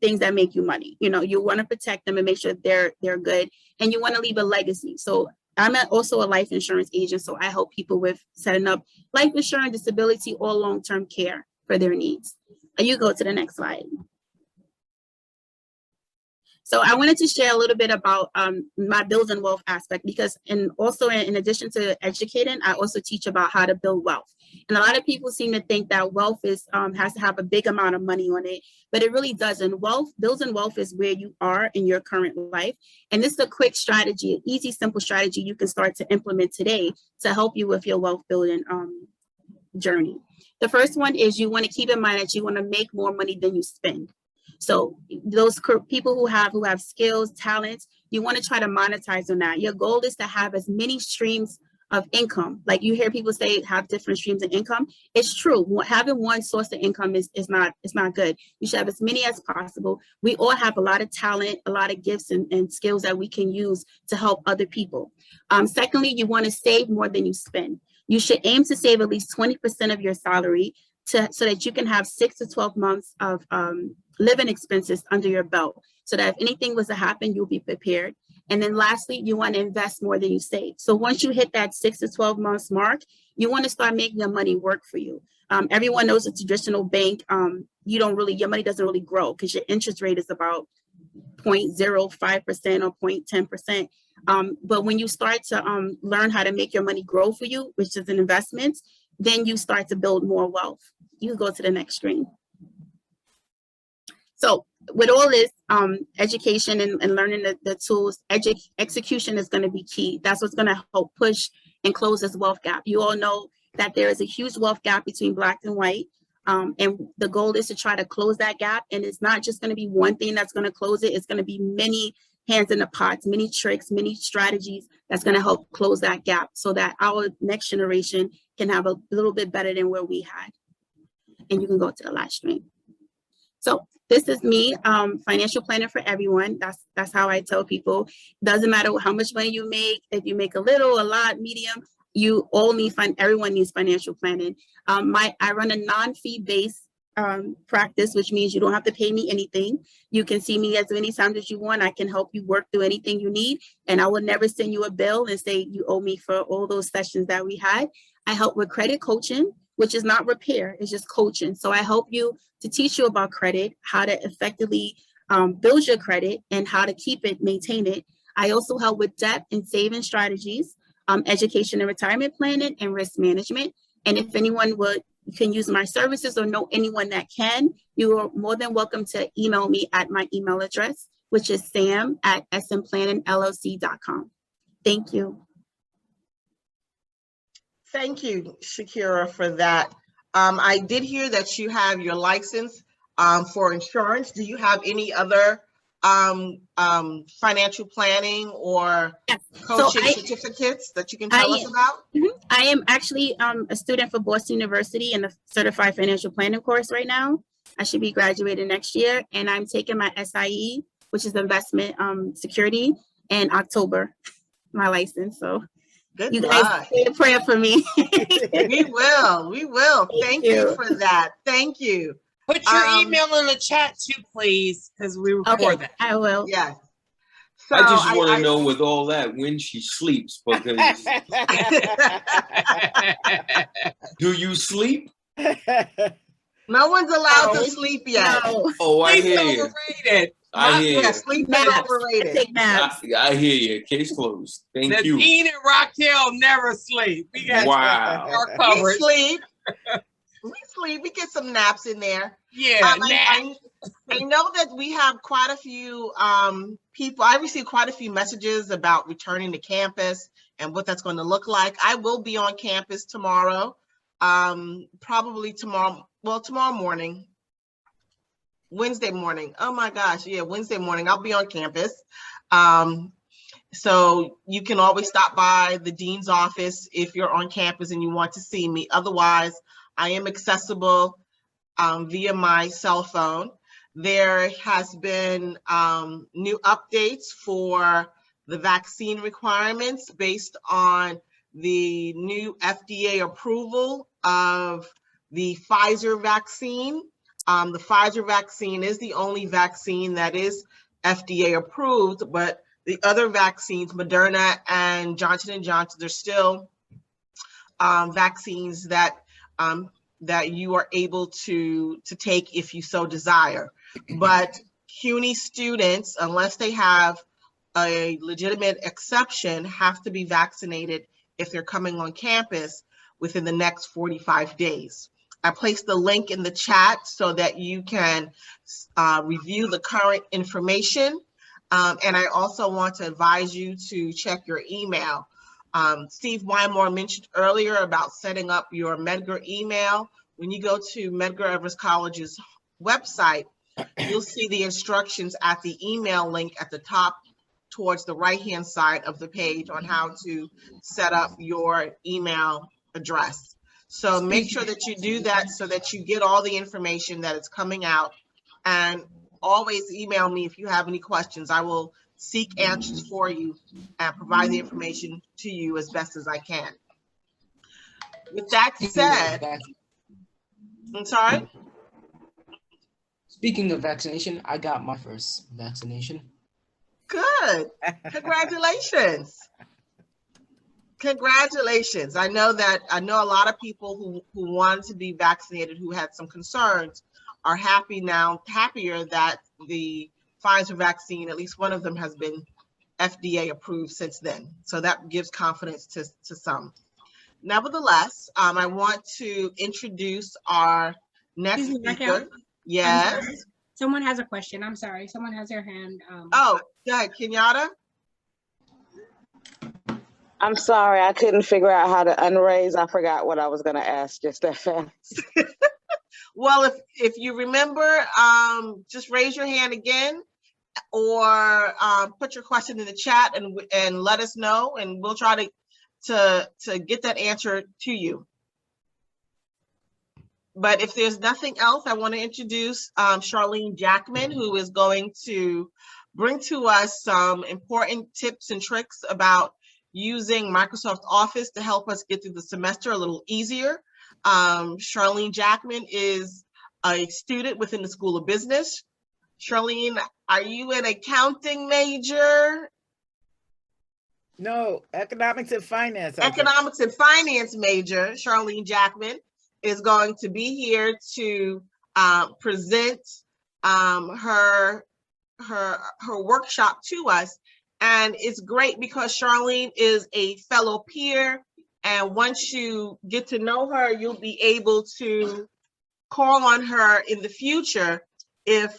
Speaker 15: things that make you money. You know, you want to protect them and make sure they're good, and you want to leave a legacy. So I'm also a life insurance agent, so I help people with setting up life insurance, disability, or long-term care for their needs. You go to the next slide. So I wanted to share a little bit about my building wealth aspect, because in addition to educating, I also teach about how to build wealth. And a lot of people seem to think that wealth has to have a big amount of money on it, but it really doesn't. Building wealth is where you are in your current life. And this is a quick strategy, an easy, simple strategy you can start to implement today to help you with your wealth building journey. The first one is you want to keep in mind that you want to make more money than you spend. So those people who have skills, talents, you want to try to monetize on that. Your goal is to have as many streams of income. Like you hear people say, have different streams of income. It's true. Having one source of income is not good. You should have as many as possible. We all have a lot of talent, a lot of gifts and skills that we can use to help other people. Secondly, you want to save more than you spend. You should aim to save at least 20% of your salary so that you can have 6 to 12 months of living expenses under your belt, so that if anything was to happen, you'll be prepared. And then lastly, you want to invest more than you save. So once you hit that 6 to 12 months mark, You want to start making your money work for you. Everyone knows a traditional bank, your money doesn't really grow because your interest rate is about 0.05% or 0.10%. But when you start to learn how to make your money grow for you, which is an investment, then you start to build more wealth. You go to the next screen. So with all this education and learning the tools, execution is going to be key. That's what's going to help push and close this wealth gap. You all know that there is a huge wealth gap between Black and white. And the goal is to try to close that gap. And it's not just going to be one thing that's going to close it. It's going to be many hands in the pots, many tricks, many strategies that's going to help close that gap so that our next generation can have a little bit better than where we had. And you can go to the last screen. So this is me, financial planner for everyone. That's how I tell people. Doesn't matter how much money you make, if you make a little, a lot, medium, you all need everyone needs financial planning. I run a non-fee based practice, which means you don't have to pay me anything. You can see me as many times as you want. I can help you work through anything you need. And I will never send you a bill and say you owe me for all those sessions that we had. I help with credit coaching, which is not repair, it's just coaching. So I help you to teach you about credit, how to effectively build your credit and how to keep it, maintain it. I also help with debt and saving strategies, education and retirement planning, and risk management. And if anyone can use my services or know anyone that can, you are more than welcome to email me at my email address, which is sam@smplanningllc.com. Thank you.
Speaker 3: Thank you, Shakira, for that. I did hear that you have your license for insurance. Do you have any other financial planning or coaching certificates that you can tell us about?
Speaker 15: I am actually a student for Boston University in the Certified Financial Planning course right now. I should be graduating next year, and I'm taking my SIE, which is investment security, in October, my license. So
Speaker 3: good
Speaker 15: you guys say a prayer for me.
Speaker 3: We will. Thank you for that. Thank you.
Speaker 2: Put your email in the chat too, please, because we record that.
Speaker 15: I will.
Speaker 3: Yes.
Speaker 8: So I just want to know with all that when she sleeps, because do you sleep?
Speaker 3: No one's allowed to sleep yet.
Speaker 8: No. Oh, I hear you.
Speaker 2: Overrated.
Speaker 8: I hear you.
Speaker 3: Sleep is overrated.
Speaker 15: Take naps.
Speaker 8: I hear you. Case closed. Thank you.
Speaker 2: Dean and Raquel never sleep. We got our coverage.
Speaker 3: We sleep. We get some naps in there.
Speaker 2: Yeah,
Speaker 3: I know that we have quite a few people. I received quite a few messages about returning to campus and what that's going to look like. I will be on campus tomorrow, probably tomorrow. Well, tomorrow morning, Wednesday morning. Oh my gosh, yeah, Wednesday morning. I'll be on campus. So you can always stop by the dean's office if you're on campus and you want to see me. Otherwise, I am accessible via my cell phone. There has been new updates for the vaccine requirements based on the new FDA approval of the Pfizer vaccine. The Pfizer vaccine is the only vaccine that is FDA approved, but the other vaccines, Moderna and Johnson & Johnson, are still vaccines that you are able to take if you so desire. But CUNY students, unless they have a legitimate exception, have to be vaccinated if they're coming on campus within the next 45 days. I placed the link in the chat so that you can review the current information. And I also want to advise you to check your email. Steve Wymore mentioned earlier about setting up your Medgar email. When you go to Medgar Evers College's website, you'll see the instructions at the email link at the top towards the right-hand side of the page on how to set up your email address. So make sure that you do that so that you get all the information that is coming out, and always email me if you have any questions. I will seek answers for you and provide the information to you as best as I can. With that said, I'm sorry?
Speaker 5: Speaking of vaccination, I got my first vaccination.
Speaker 3: Good. Congratulations. Congratulations. I know a lot of people who wanted to be vaccinated, who had some concerns, are happier that the Pfizer vaccine, at least one of them, has been FDA approved since then. So that gives confidence to some. Nevertheless, I want to introduce our next
Speaker 12: Excuse me,
Speaker 3: speaker.
Speaker 12: Raquel?
Speaker 3: Yes.
Speaker 12: Someone has a question. I'm sorry. Someone has their hand.
Speaker 3: Oh, go ahead, Kenyatta.
Speaker 16: I'm sorry, I couldn't figure out how to unraise. I forgot what I was going to ask just that fast.
Speaker 3: Well, if you remember, just raise your hand again, or put your question in the chat and let us know, and we'll try to get that answer to you. But if there's nothing else, I want to introduce Charlene Jackman, who is going to bring to us some important tips and tricks about using Microsoft Office to help us get through the semester a little easier. Charlene Jackman is a student within the School of Business. Charlene, are you an accounting major?
Speaker 1: No, economics and finance.
Speaker 3: Economics and finance major. Charlene Jackman is going to be here to present her workshop to us. And it's great because Charlene is a fellow peer, and once you get to know her, you'll be able to call on her in the future if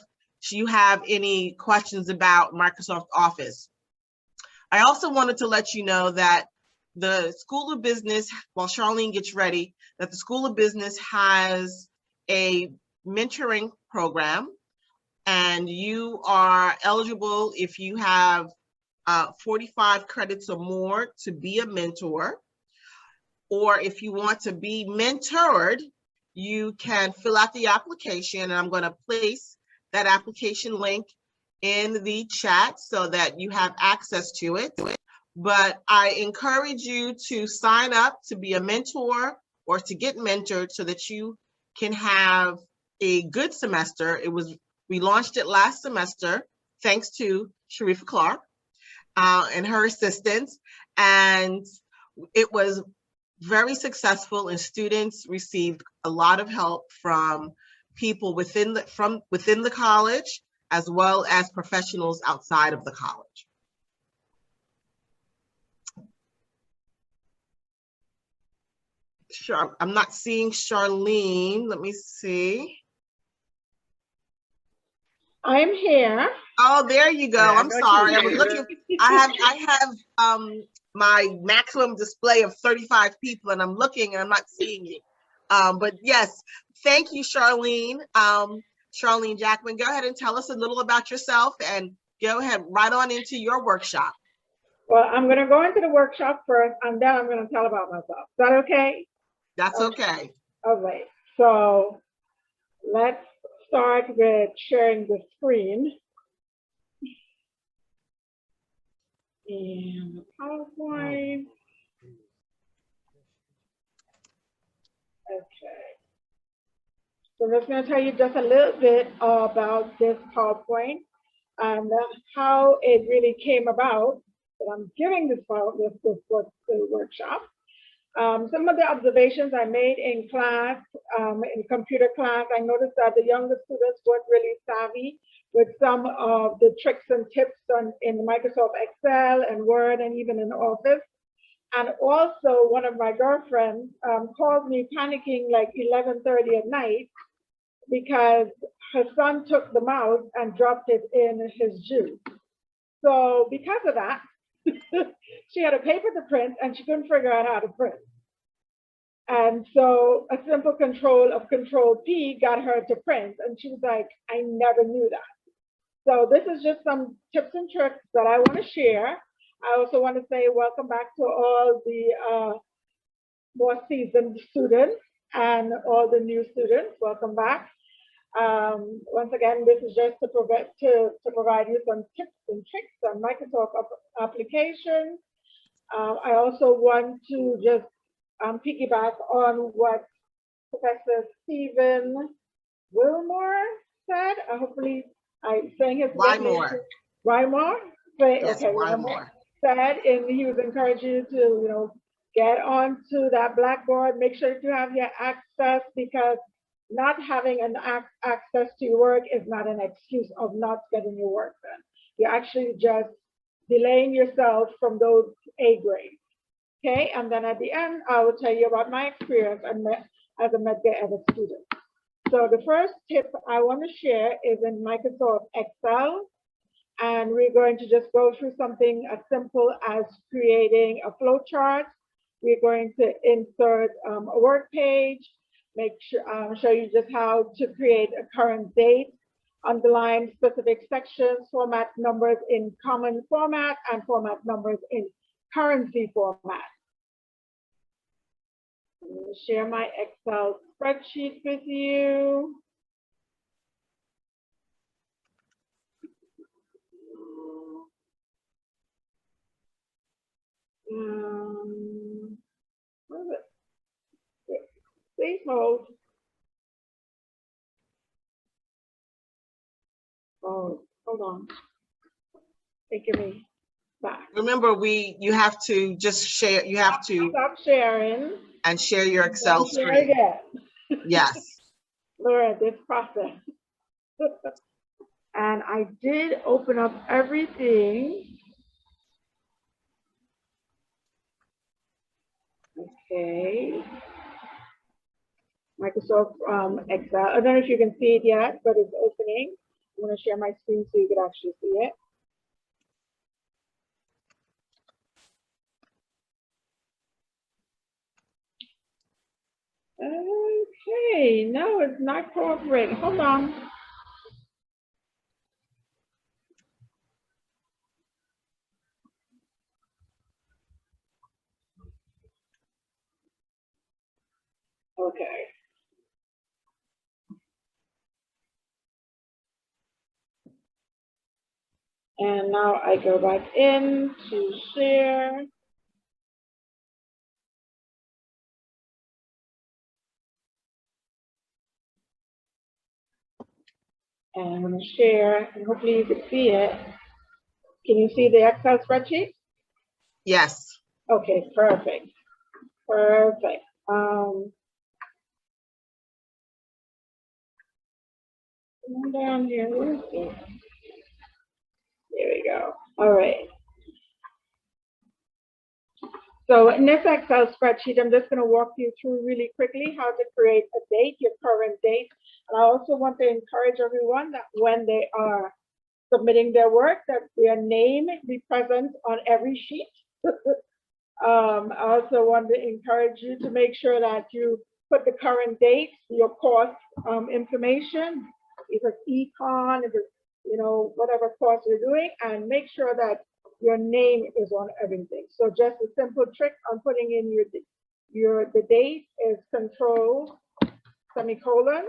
Speaker 3: you have any questions about Microsoft Office. I also wanted to let you know that the School of Business, while Charlene gets ready, that the School of Business has a mentoring program, and you are eligible if you have 45 credits or more to be a mentor. Or if you want to be mentored, you can fill out the application, and I'm going to place that application link in the chat so that you have access to it. But I encourage you to sign up to be a mentor or to get mentored so that you can have a good semester. We launched it last semester, thanks to Sharifa Clark and her assistants, and it was very successful, and students received a lot of help from people within the college, as well as professionals outside of the college. Sure, I'm not seeing Charlene. Let me see.
Speaker 4: I'm here.
Speaker 3: Oh, there you go. I'm sorry. I was looking. I have my maximum display of 35 people, and I'm looking and I'm not seeing you. But yes, thank you, Charlene. Charlene Jackman, go ahead and tell us a little about yourself, and go ahead right on into your workshop.
Speaker 4: Well, I'm going to go into the workshop first, and then I'm going to tell about myself. Is that okay?
Speaker 3: That's okay.
Speaker 4: All right. So let's start with sharing the screen. And PowerPoint. Okay. So I'm just going to tell you just a little bit about this PowerPoint and how it really came about that I'm giving this workshop. Some of the observations I made in class, in computer class, I noticed that the younger students weren't really savvy with some of the tricks and tips in Microsoft Excel and Word and even in Office. And also one of my girlfriends called me panicking like 11:30 at night because her son took the mouse and dropped it in his juice. So because of that, she had a paper to print and she couldn't figure out how to print. And so a simple control of Control P got her to print, and she was like, I never knew that. So this is just some tips and tricks that I want to share. I also want to say welcome back to all the more seasoned students and all the new students. Welcome back. Once again, this is just to provide you some tips and tricks on Microsoft applications. I also want to just piggyback on what Professor Stephen Wilmore said. Hopefully I'm saying his name. Wymore?
Speaker 3: Yes, okay, Wymore.
Speaker 4: Said, and he was encouraging you to,
Speaker 17: get onto that Blackboard, make sure that you have your access, because not having an access to your work is not an excuse of not getting your work done. You're actually just delaying yourself from those A grades. Okay, and then at the end, I will tell you about my experience as a Medgar Evers student. So the first tip I want to share is in Microsoft Excel. And we're going to just go through something as simple as creating a flow chart. We're going to insert a work page, show you just how to create a current date, underline specific sections, format numbers in common format, and format numbers in currency format. I'm going to share my Excel spreadsheet with you. What is it? Please hold. Oh, hold on. Taking me back.
Speaker 3: Remember, you have to just share. You have to
Speaker 17: stop sharing
Speaker 3: and share your Excel
Speaker 17: share
Speaker 3: screen.
Speaker 17: again.
Speaker 3: Yes.
Speaker 17: Laura, this process. And I did open up everything. Okay. Microsoft Excel. I don't know if you can see it yet, but it's opening. I'm going to share my screen so you can actually see it. Okay, no, it's not cooperating. Hold on. Okay. And now I go back in to share. And I'm going to share, and hopefully you can see it. Can you see the Excel spreadsheet?
Speaker 3: Yes.
Speaker 17: Okay, perfect. Perfect. Come down here. Where is it? There we go. All right. So in this Excel spreadsheet, I'm just going to walk you through really quickly how to create a date, your current date. And I also want to encourage everyone that when they are submitting their work, that their name be present on every sheet. I also want to encourage you to make sure that you put the current date, your course information, if it's econ, if it's, whatever course you're doing, and make sure that your name is on everything. So just a simple trick on putting in the date is control semicolon.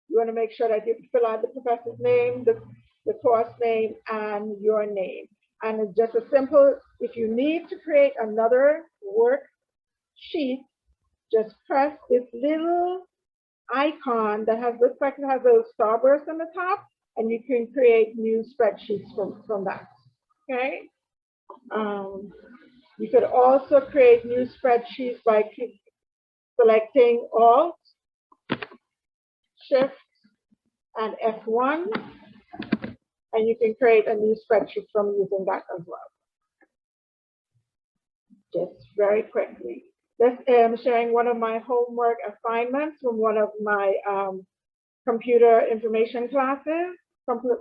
Speaker 17: You want to make sure that you fill out the professor's name, the course name, and your name. And it's just a simple, if you need to create another worksheet, just press this little icon that looks like it has a starburst on the top, and you can create new spreadsheets from that, okay? You could also create new spreadsheets by selecting Alt, Shift, and F1, and you can create a new spreadsheet from using that as well. Just very quickly. This I'm sharing one of my homework assignments from one of my computer information classes,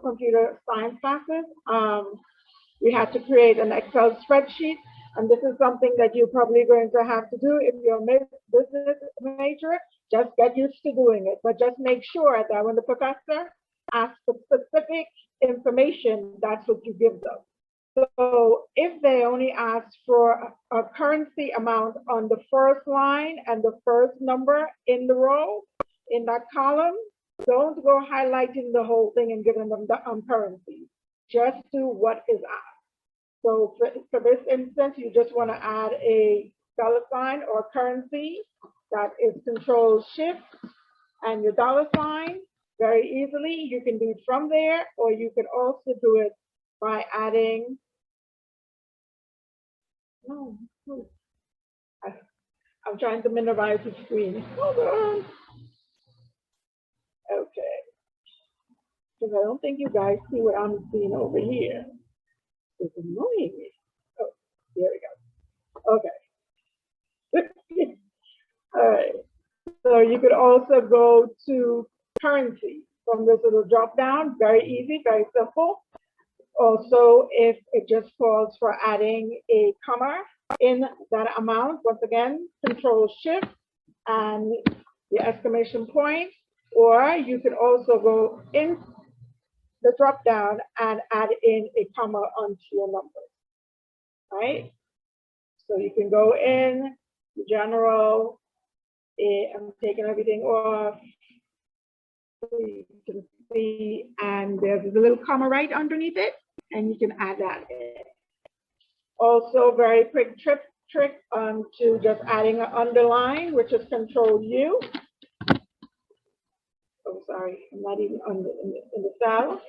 Speaker 17: computer science classes. We had to create an Excel spreadsheet, and this is something that you're probably going to have to do if you're a business major. Just get used to doing it, but just make sure that when the professor asks for specific information, that's what you give them. So if they only ask for a currency amount on the first line and the first number in the row, in that column, don't go highlighting the whole thing and giving them the currency. Just do what is asked. So for this instance, you just want to add a $sign or currency that is Control Shift and your $sign very easily. You can do it from there, or you can also do it by adding I'm trying to minimize the screen. Hold on. Okay. Because I don't think you guys see what I'm seeing over here. It's annoying me. Oh, there we go. Okay. All right. So you could also go to currency from this little drop down. Very easy, very simple. Also, if it just calls for adding a comma in that amount, once again, Control Shift and the exclamation point, or you could also go in the drop down and add in a comma onto your numbers, right? So you can go in general, I'm taking everything off. You can see, and there's a little comma right underneath it, and you can add that in. Also, very quick trick to just adding an underline, which is Control U. Oh, sorry, I'm not even under in the cell.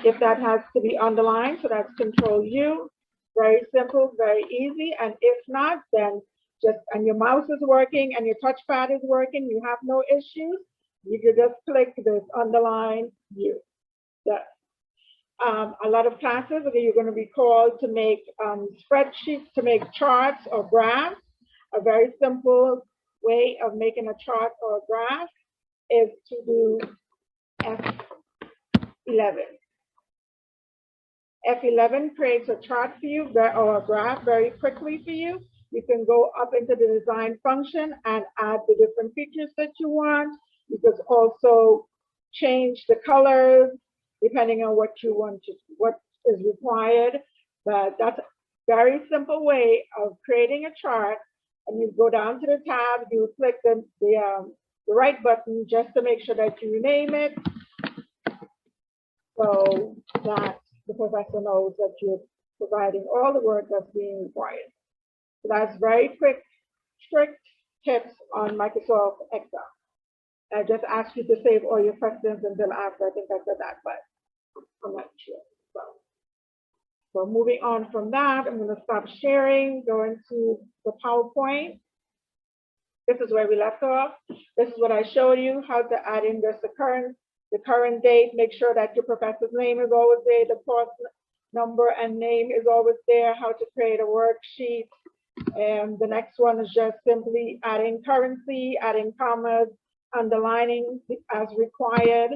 Speaker 17: If that has to be underlined, so that's Control U. Very simple, very easy. And if not, then just, and your mouse is working and your touchpad is working, you have no issues, you can just click this underline U. A lot of classes, okay, you're going to be called to make spreadsheets, to make charts or graphs. A very simple way of making a chart or a graph is to do F11. F11 creates a chart for you or a graph very quickly for you. You can go up into the design function and add the different features that you want. You can also change the colors depending on what you want to, what is required. But that's a very simple way of creating a chart. And you go down to the tab, you click the right button just to make sure that you rename it, so that the professor knows that you're providing all the work that's being required. So that's very quick, strict tips on Microsoft Excel. I just asked you to save all your questions until after. I think I said that, but I'm not sure. So moving on from that, I'm going to stop sharing, go into the PowerPoint. This is where we left off. This is what I showed you, how to add in just the current date. Make sure that your professor's name is always there, the course number and name is always there, how to create a worksheet. And the next one is just simply adding currency, adding commas, underlining as required.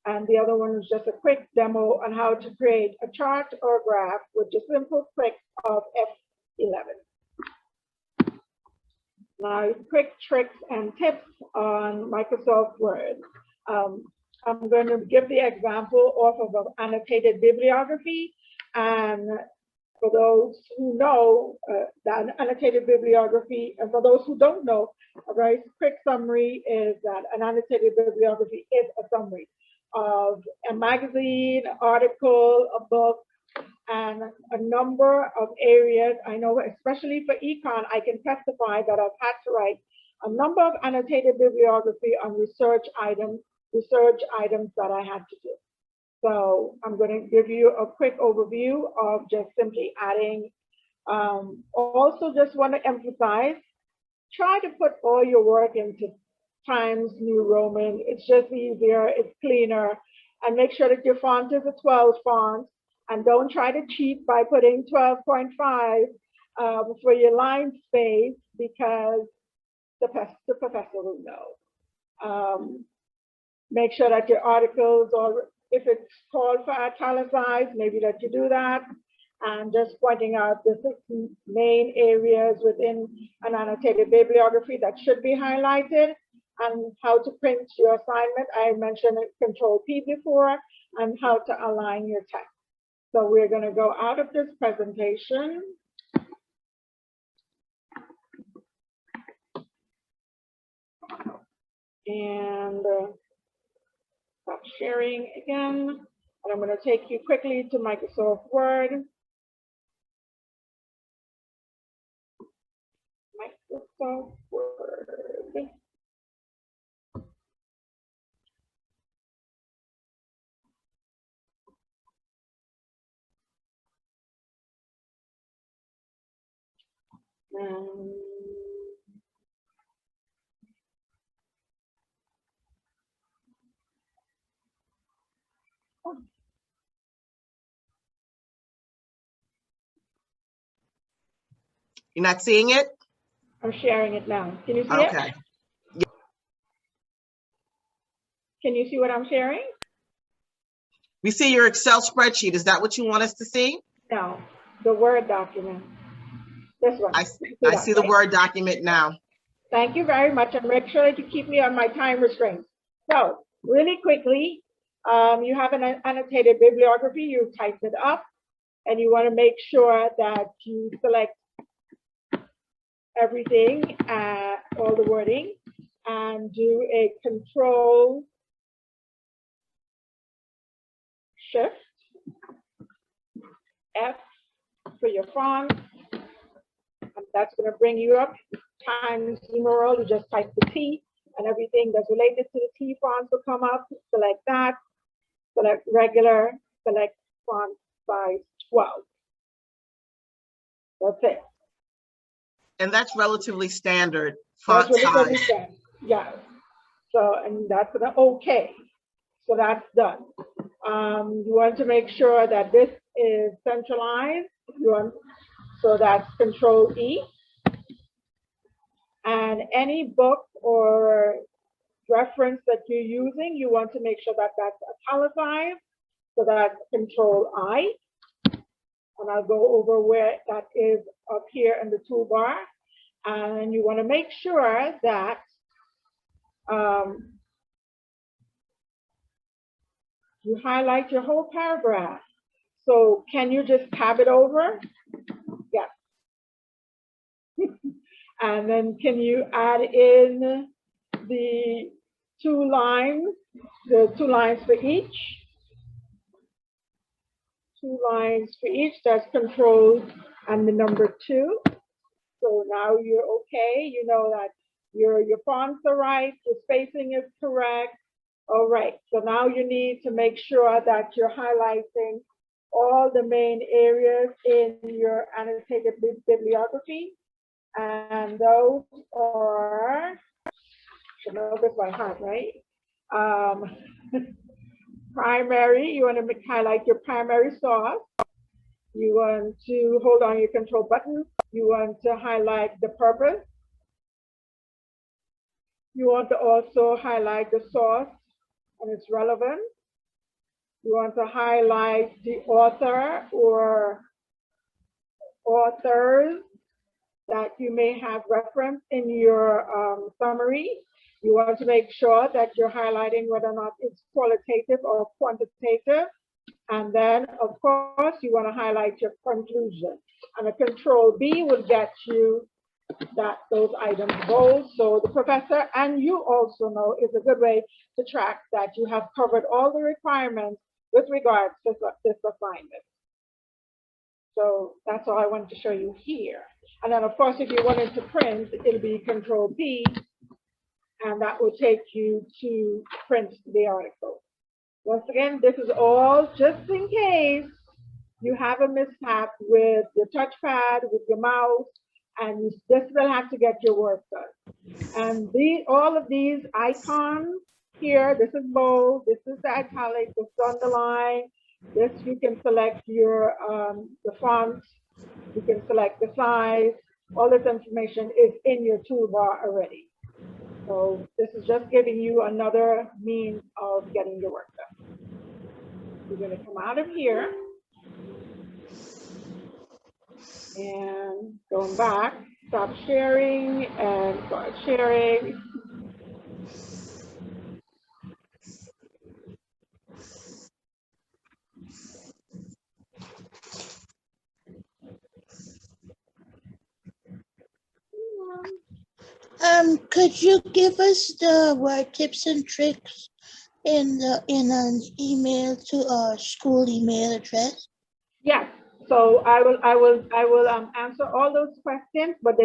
Speaker 17: And the other one is just a quick demo on how to create a chart or graph with just simple click of F11. Now, quick tricks and tips on Microsoft Word. I'm going to give the example off of an annotated bibliography. And for those who know that annotated bibliography, and for those who don't know, a very quick summary is that an annotated bibliography is a summary of a magazine, article, a book, and a number of areas. I know, especially for econ, I can testify that I've had to write a number of annotated bibliography on research items that I had to do. So I'm going to give you a quick overview of just simply adding. Also, just want to emphasize, try to put all your work into Times New Roman. It's just easier, it's cleaner, and make sure that your font is a 12 font, and don't try to cheat by putting 12.5 for your line space, because the professor will know. Make sure that your articles, or if it's called for italicized, maybe that you do that. And just pointing out the 6 main areas within an annotated bibliography that should be highlighted, and how to print your assignment. I mentioned Control P before, and how to align your text. So we're going to go out of this presentation. And stop sharing again. And I'm going to take you quickly to Microsoft Word. Microsoft Word.
Speaker 3: You're not seeing it?
Speaker 17: I'm sharing it now. Can you see it?
Speaker 3: Okay.
Speaker 17: Can you see what I'm sharing?
Speaker 3: We see your Excel spreadsheet. Is that what you want us to see?
Speaker 17: No, the Word document. This one.
Speaker 3: I see the Word document now.
Speaker 17: Thank you very much, and make sure that you keep me on my time restraints. So, really quickly, you have an annotated bibliography. You typed it up, and you want to make sure that you select everything, all the wording, and do a Control Shift F for your font, and that's going to bring you up Times numeral. You just type the T, and everything that's related to the T fonts will come up. Select that, select regular, select font size 12. That's it.
Speaker 3: And that's relatively standard font
Speaker 17: That's really
Speaker 3: size.
Speaker 17: standard. Yeah. So, and that's an okay. So that's done. You want to make sure that this is centralized. So that's Control E. And any book or reference that you're using, you want to make sure that that's italicized. So that's Control I. And I'll go over where that is up here in the toolbar. And you want to make sure that you highlight your whole paragraph. So can you just tab it over? Yeah. And then can you add in the 2 lines, the 2 lines for each? 2 lines for each, that's Control and the number 2. So now you're okay, you know that your fonts are right, your spacing is correct. All right, so now you need to make sure that you're highlighting all the main areas in your annotated bibliography. And those are, I know this by heart, right? Primary, you want to highlight your primary source. You want to hold on your control button. You want to highlight the purpose. You want to also highlight the source and its relevance. You want to highlight the author or authors that you may have referenced in your summary. You want to make sure that you're highlighting whether or not it's qualitative or quantitative. And then, of course, you want to highlight your conclusion. And a Control B will get you those items bold. So the professor and you also know is a good way to track that you have covered all the requirements with regards to this assignment. So that's all I wanted to show you here. And then, of course, if you wanted to print, it'll be Control P, and that will take you to print the article. Once again, this is all just in case you have a mishap with your touchpad, with your mouse, and you just will have to get your work done. And all of these icons here, this is bold, this is the italic, this is underline, this you can select your the font, you can select the size, all this information is in your toolbar already. So this is just giving you another means of getting your work done. You're going to come out of here and going back, stop sharing and start sharing.
Speaker 18: Could you give us the word tips and tricks in an email to our school email address?
Speaker 17: Yes. So I will answer all those questions, but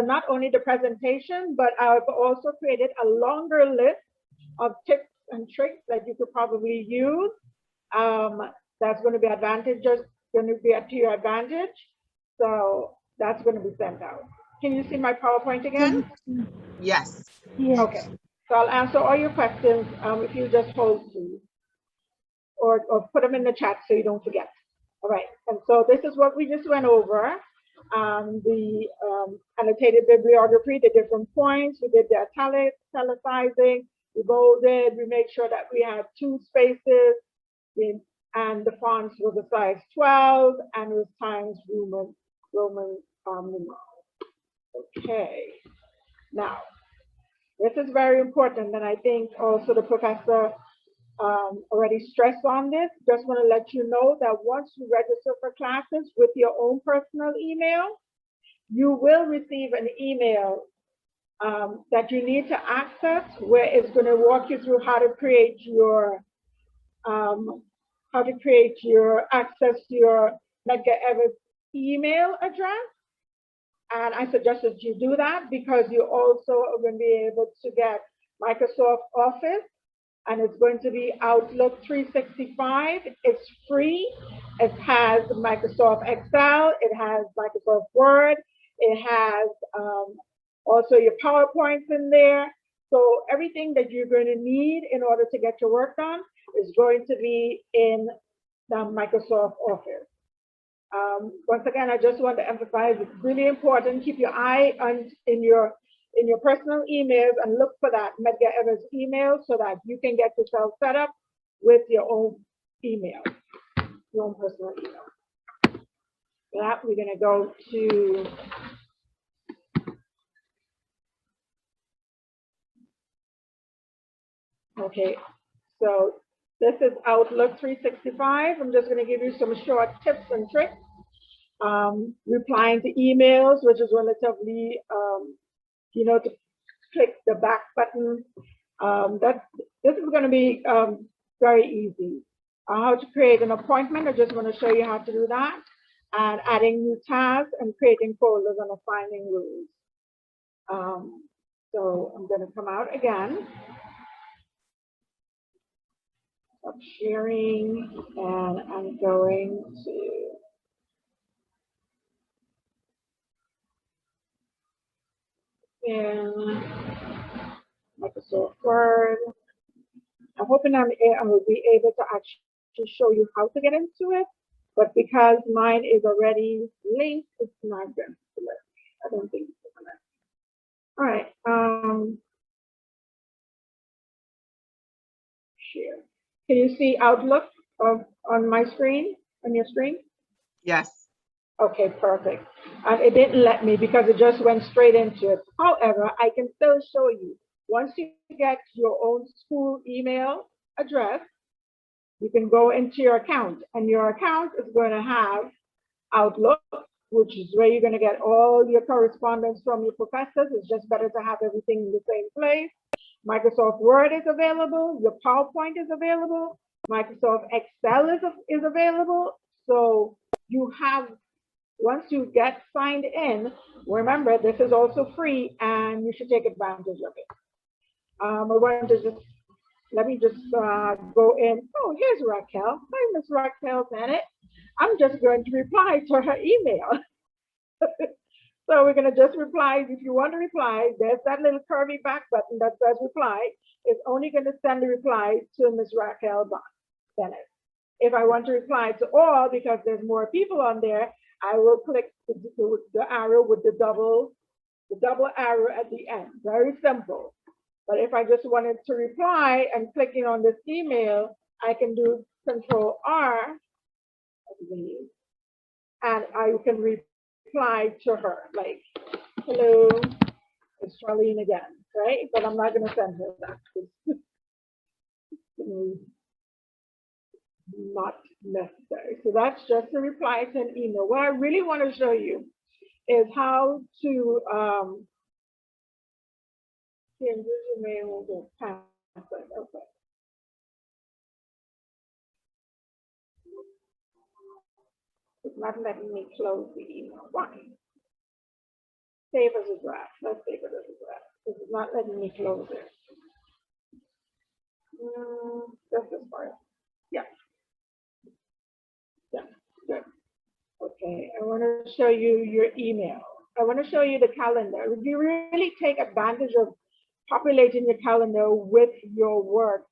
Speaker 17: not only the presentation, but I've also created a longer list of tips and tricks that you could probably use. That's going to be to your advantage. So that's going to be sent out. Can you see my PowerPoint again?
Speaker 3: Yes.
Speaker 18: Yes.
Speaker 17: Okay. So I'll answer all your questions if you just hold please, or put them in the chat so you don't forget. All right. And so this is what we just went over. the annotated bibliography, the different points. We did the italicizing, we bolded, we made sure that we had 2 spaces, and the fonts were the size 12, and it was Times Roman numeral. Okay, now, this is very important, and I think also the professor already stressed on this. Just want to let you know that once you register for classes with your own personal email, you will receive an email that you need to access, where it's going to walk you through how to create your access to your Medgar Evers email address. And I suggest that you do that because you also are going to be able to get Microsoft Office, and it's going to be Outlook 365. It's free. It has Microsoft Excel. It has Microsoft Word. It has also your PowerPoints in there. So everything that you're going to need in order to get your work done is going to be in the Microsoft Office. Once again, I just want to emphasize it's really important. Keep your eye on in your personal emails and look for that Medgar Evers email so that you can get yourself set up with your own email, your own personal email. That we're going to go to okay. So this is Outlook 365. I'm just going to give you some short tips and tricks. Replying to emails, which is relatively, to click the back button. This is going to be very easy. How to create an appointment, I just want to show you how to do that. And adding new tasks and creating folders and assigning rules. So I'm going to come out again. Stop sharing, and I'm going to in Microsoft Word. I'm hoping I will be able to actually show you how to get into it, but because mine is already linked, it's not going to let me. I don't think it's going to. All right. Share. Can you see Outlook on my screen, on your screen?
Speaker 3: Yes.
Speaker 17: Okay, perfect. It didn't let me because it just went straight into it. However, I can still show you. Once you get your own school email address, you can go into your account, and your account is going to have Outlook, which is where you're going to get all your correspondence from your professors. It's just better to have everything in the same place. Microsoft Word is available. Your PowerPoint is available. Microsoft Excel is available. So you have, once you get signed in, remember this is also free and you should take advantage of it. I want to just, let me just go in. Oh, here's Raquel. Hi, Miss Raquel Bennett. I'm just going to reply to her email. So we're going to just reply. If you want to reply, there's that little curvy back button that says reply. It's only going to send the reply to Ms. Raquel Bennett. If I want to reply to all, because there's more people on there, I will click the arrow with the double arrow at the end. Very simple. But if I just wanted to reply and clicking on this email, I can do Control R, and I can reply to her like, hello, it's Charlene again, right? But I'm not going to send her that. Not necessary. So that's just a reply to an email. What I really want to show you is how to change your mail to password. Okay. It's not letting me close the email. Why? Save as a draft. Let's save it as a draft. This is not letting me close it. That's this part. Yeah. Yeah. Good. Okay. I want to show you your email. I want to show you the calendar. You really take advantage of populating your calendar with your work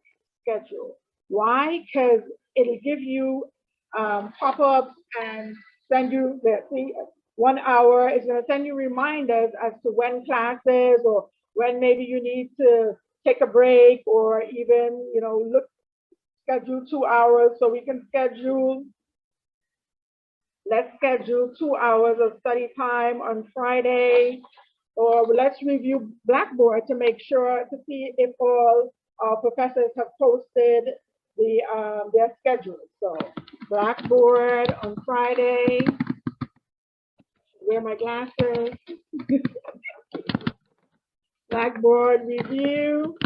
Speaker 17: schedule. Why? Because it'll give you pop-ups and send you the, see, 1 hour. It's going to send you reminders as to when classes or when maybe you need to take a break, or even, schedule 2 hours. So we can let's schedule 2 hours of study time on Friday, or let's review Blackboard to make sure to see if all our professors have posted their schedule. So Blackboard on Friday. Wear my glasses. Blackboard review.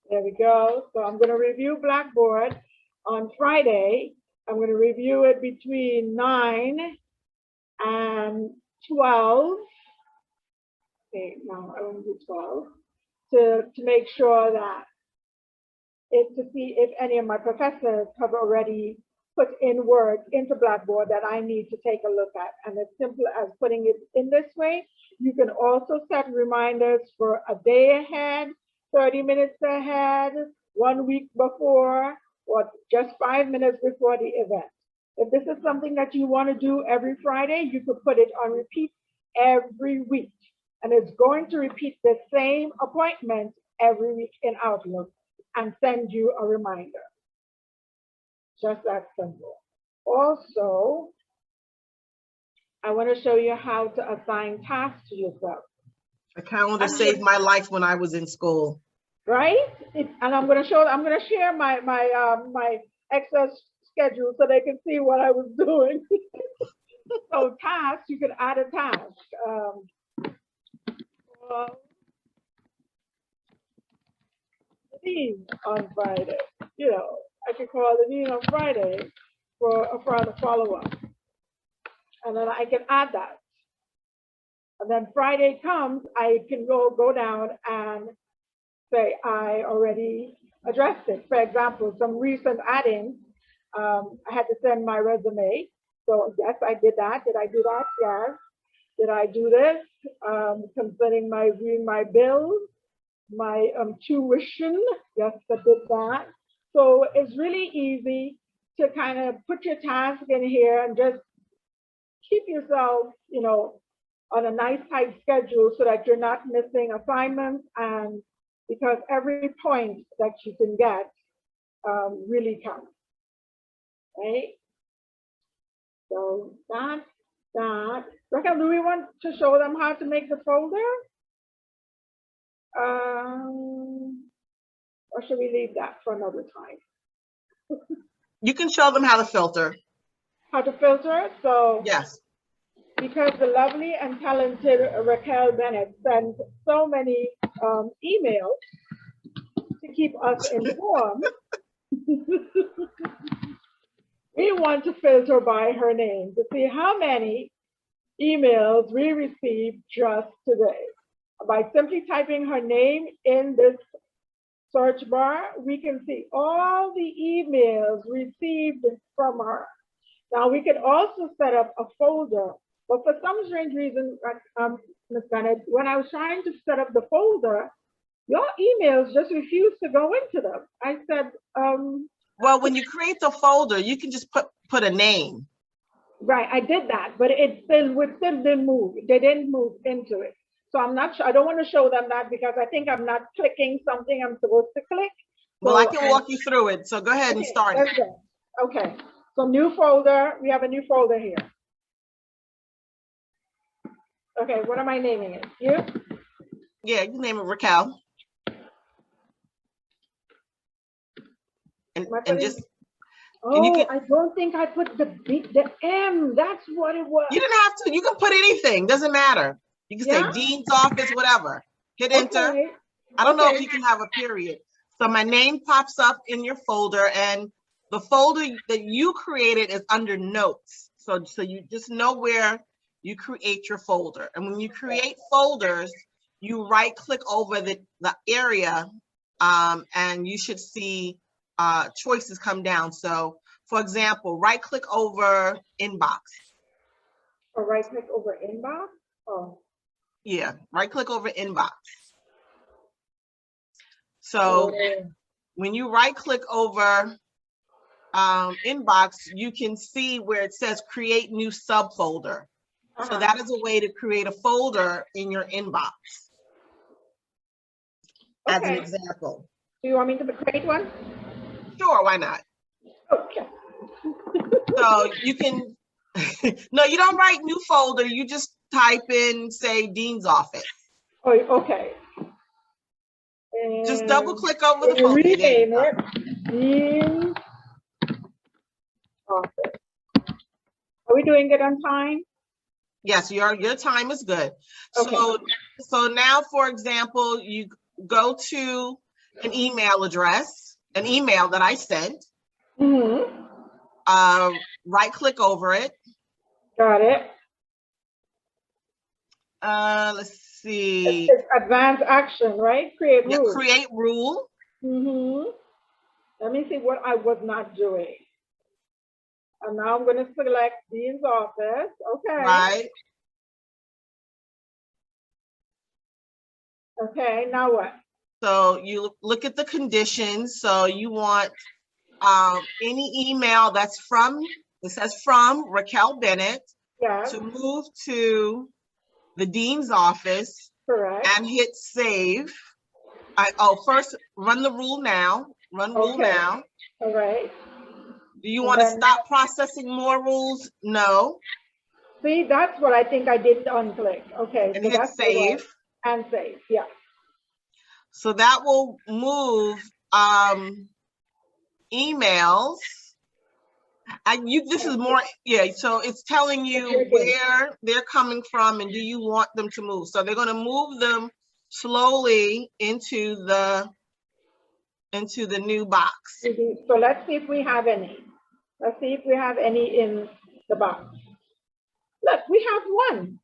Speaker 17: There we go. So I'm going to review Blackboard on Friday. I'm going to review it between 9 and 12. Okay, no, I won't do 12. To make sure that to see if any of my professors have already put in work into Blackboard that I need to take a look at. And as simple as putting it in this way, you can also set reminders for a day ahead, 30 minutes ahead, 1 week before, or just 5 minutes before the event. If this is something that you want to do every Friday, you could put it on repeat every week. And it's going to repeat the same appointment every week in Outlook and send you a reminder. Just that simple. Also, I want to show you how to assign tasks to yourself.
Speaker 3: A calendar saved my life when I was in school.
Speaker 17: Right? And I'm going to share my Excel schedule so they can see what I was doing. So tasks, you can add a task. Dean on Friday. I could call the dean on Friday for a follow-up. And then I can add that. And then Friday comes, I can go down and say, I already addressed it. For example, some recent adding, I had to send my resume. So yes, I did that. Did I do that? Yes. Did I do this? Concerning viewing my bills, my tuition. Yes, I did that. So it's really easy to kind of put your task in here and just keep yourself, on a nice tight schedule so that you're not missing assignments, and because every point that you can get really counts, right? So that's that. Raquel, do we want to show them how to make the folder? Or should we leave that for another time?
Speaker 3: You can show them how to filter.
Speaker 17: How to filter? So
Speaker 3: yes.
Speaker 17: Because the lovely and talented Raquel Bennett sends so many emails to keep us informed, we want to filter by her name to see how many emails we received just today. By simply typing her name in this search bar, we can see all the emails received from her. Now we can also set up a folder, but for some strange reason, Ms. Bennett, when I was trying to set up the folder, your emails just refused to go into them. I said,
Speaker 3: well, when you create the folder, you can just put a name.
Speaker 17: Right, I did that, but it still didn't move. They didn't move into it. So I'm not sure. I don't want to show them that because I think I'm not clicking something I'm supposed to click. So,
Speaker 3: well, I can walk you through it. So go ahead and start it.
Speaker 17: Okay. So new folder. We have a new folder here. Okay. What am I naming it? You?
Speaker 3: Yeah, you name it Raquel. And just.
Speaker 17: Oh, and I don't think I put the M. That's what it was.
Speaker 3: You didn't have to. You can put anything. Doesn't matter. You can say Dean's office, whatever. Hit enter. I don't know if you can have a period. So my name pops up in your folder, and the folder that you created is under notes. So you just know where you create your folder. And when you create folders, you right click over the area, and you should see choices come down. So for example, right click over inbox.
Speaker 17: Or right click over inbox? Oh.
Speaker 3: Yeah, right click over inbox. So when you right click over inbox, you can see where it says create new subfolder. So that is a way to create a folder in your inbox. As an example.
Speaker 17: Do you want me to create one?
Speaker 3: Sure, why not?
Speaker 17: Okay.
Speaker 3: So you can, no, you don't write new folder. You just type in, say, Dean's office.
Speaker 17: Oh, okay.
Speaker 3: Just double click over the folder.
Speaker 17: Rename it. Dean's office. Are we doing it on time?
Speaker 3: Yes, your time is good. Okay. So now, for example, you go to an email address, an email that I sent.
Speaker 17: Mm-hmm.
Speaker 3: Right click over it.
Speaker 17: Got it.
Speaker 3: Let's see.
Speaker 17: It's advanced action, right? Create rule.
Speaker 3: Create rule.
Speaker 17: Mm-hmm. Let me see what I was not doing. And now I'm going to select Dean's office. Okay.
Speaker 3: Right.
Speaker 17: Okay, now what?
Speaker 3: So you look at the conditions. So you want any email that's from, it says from Raquel Bennett, to move to the dean's office.
Speaker 17: Correct.
Speaker 3: And hit save. First run the rule now. Run rule now.
Speaker 17: All right.
Speaker 3: Do you want to stop processing more rules? No.
Speaker 17: See, that's what I think I did unclick. Okay.
Speaker 3: And
Speaker 17: so
Speaker 3: hit
Speaker 17: that's
Speaker 3: save.
Speaker 17: And save, yeah.
Speaker 3: So that will move emails. This is more, so it's telling you where they're coming from and do you want them to move. So they're going to move them slowly into the new box.
Speaker 17: So let's see if we have any. Let's see if we have any in the box. Look, we have one.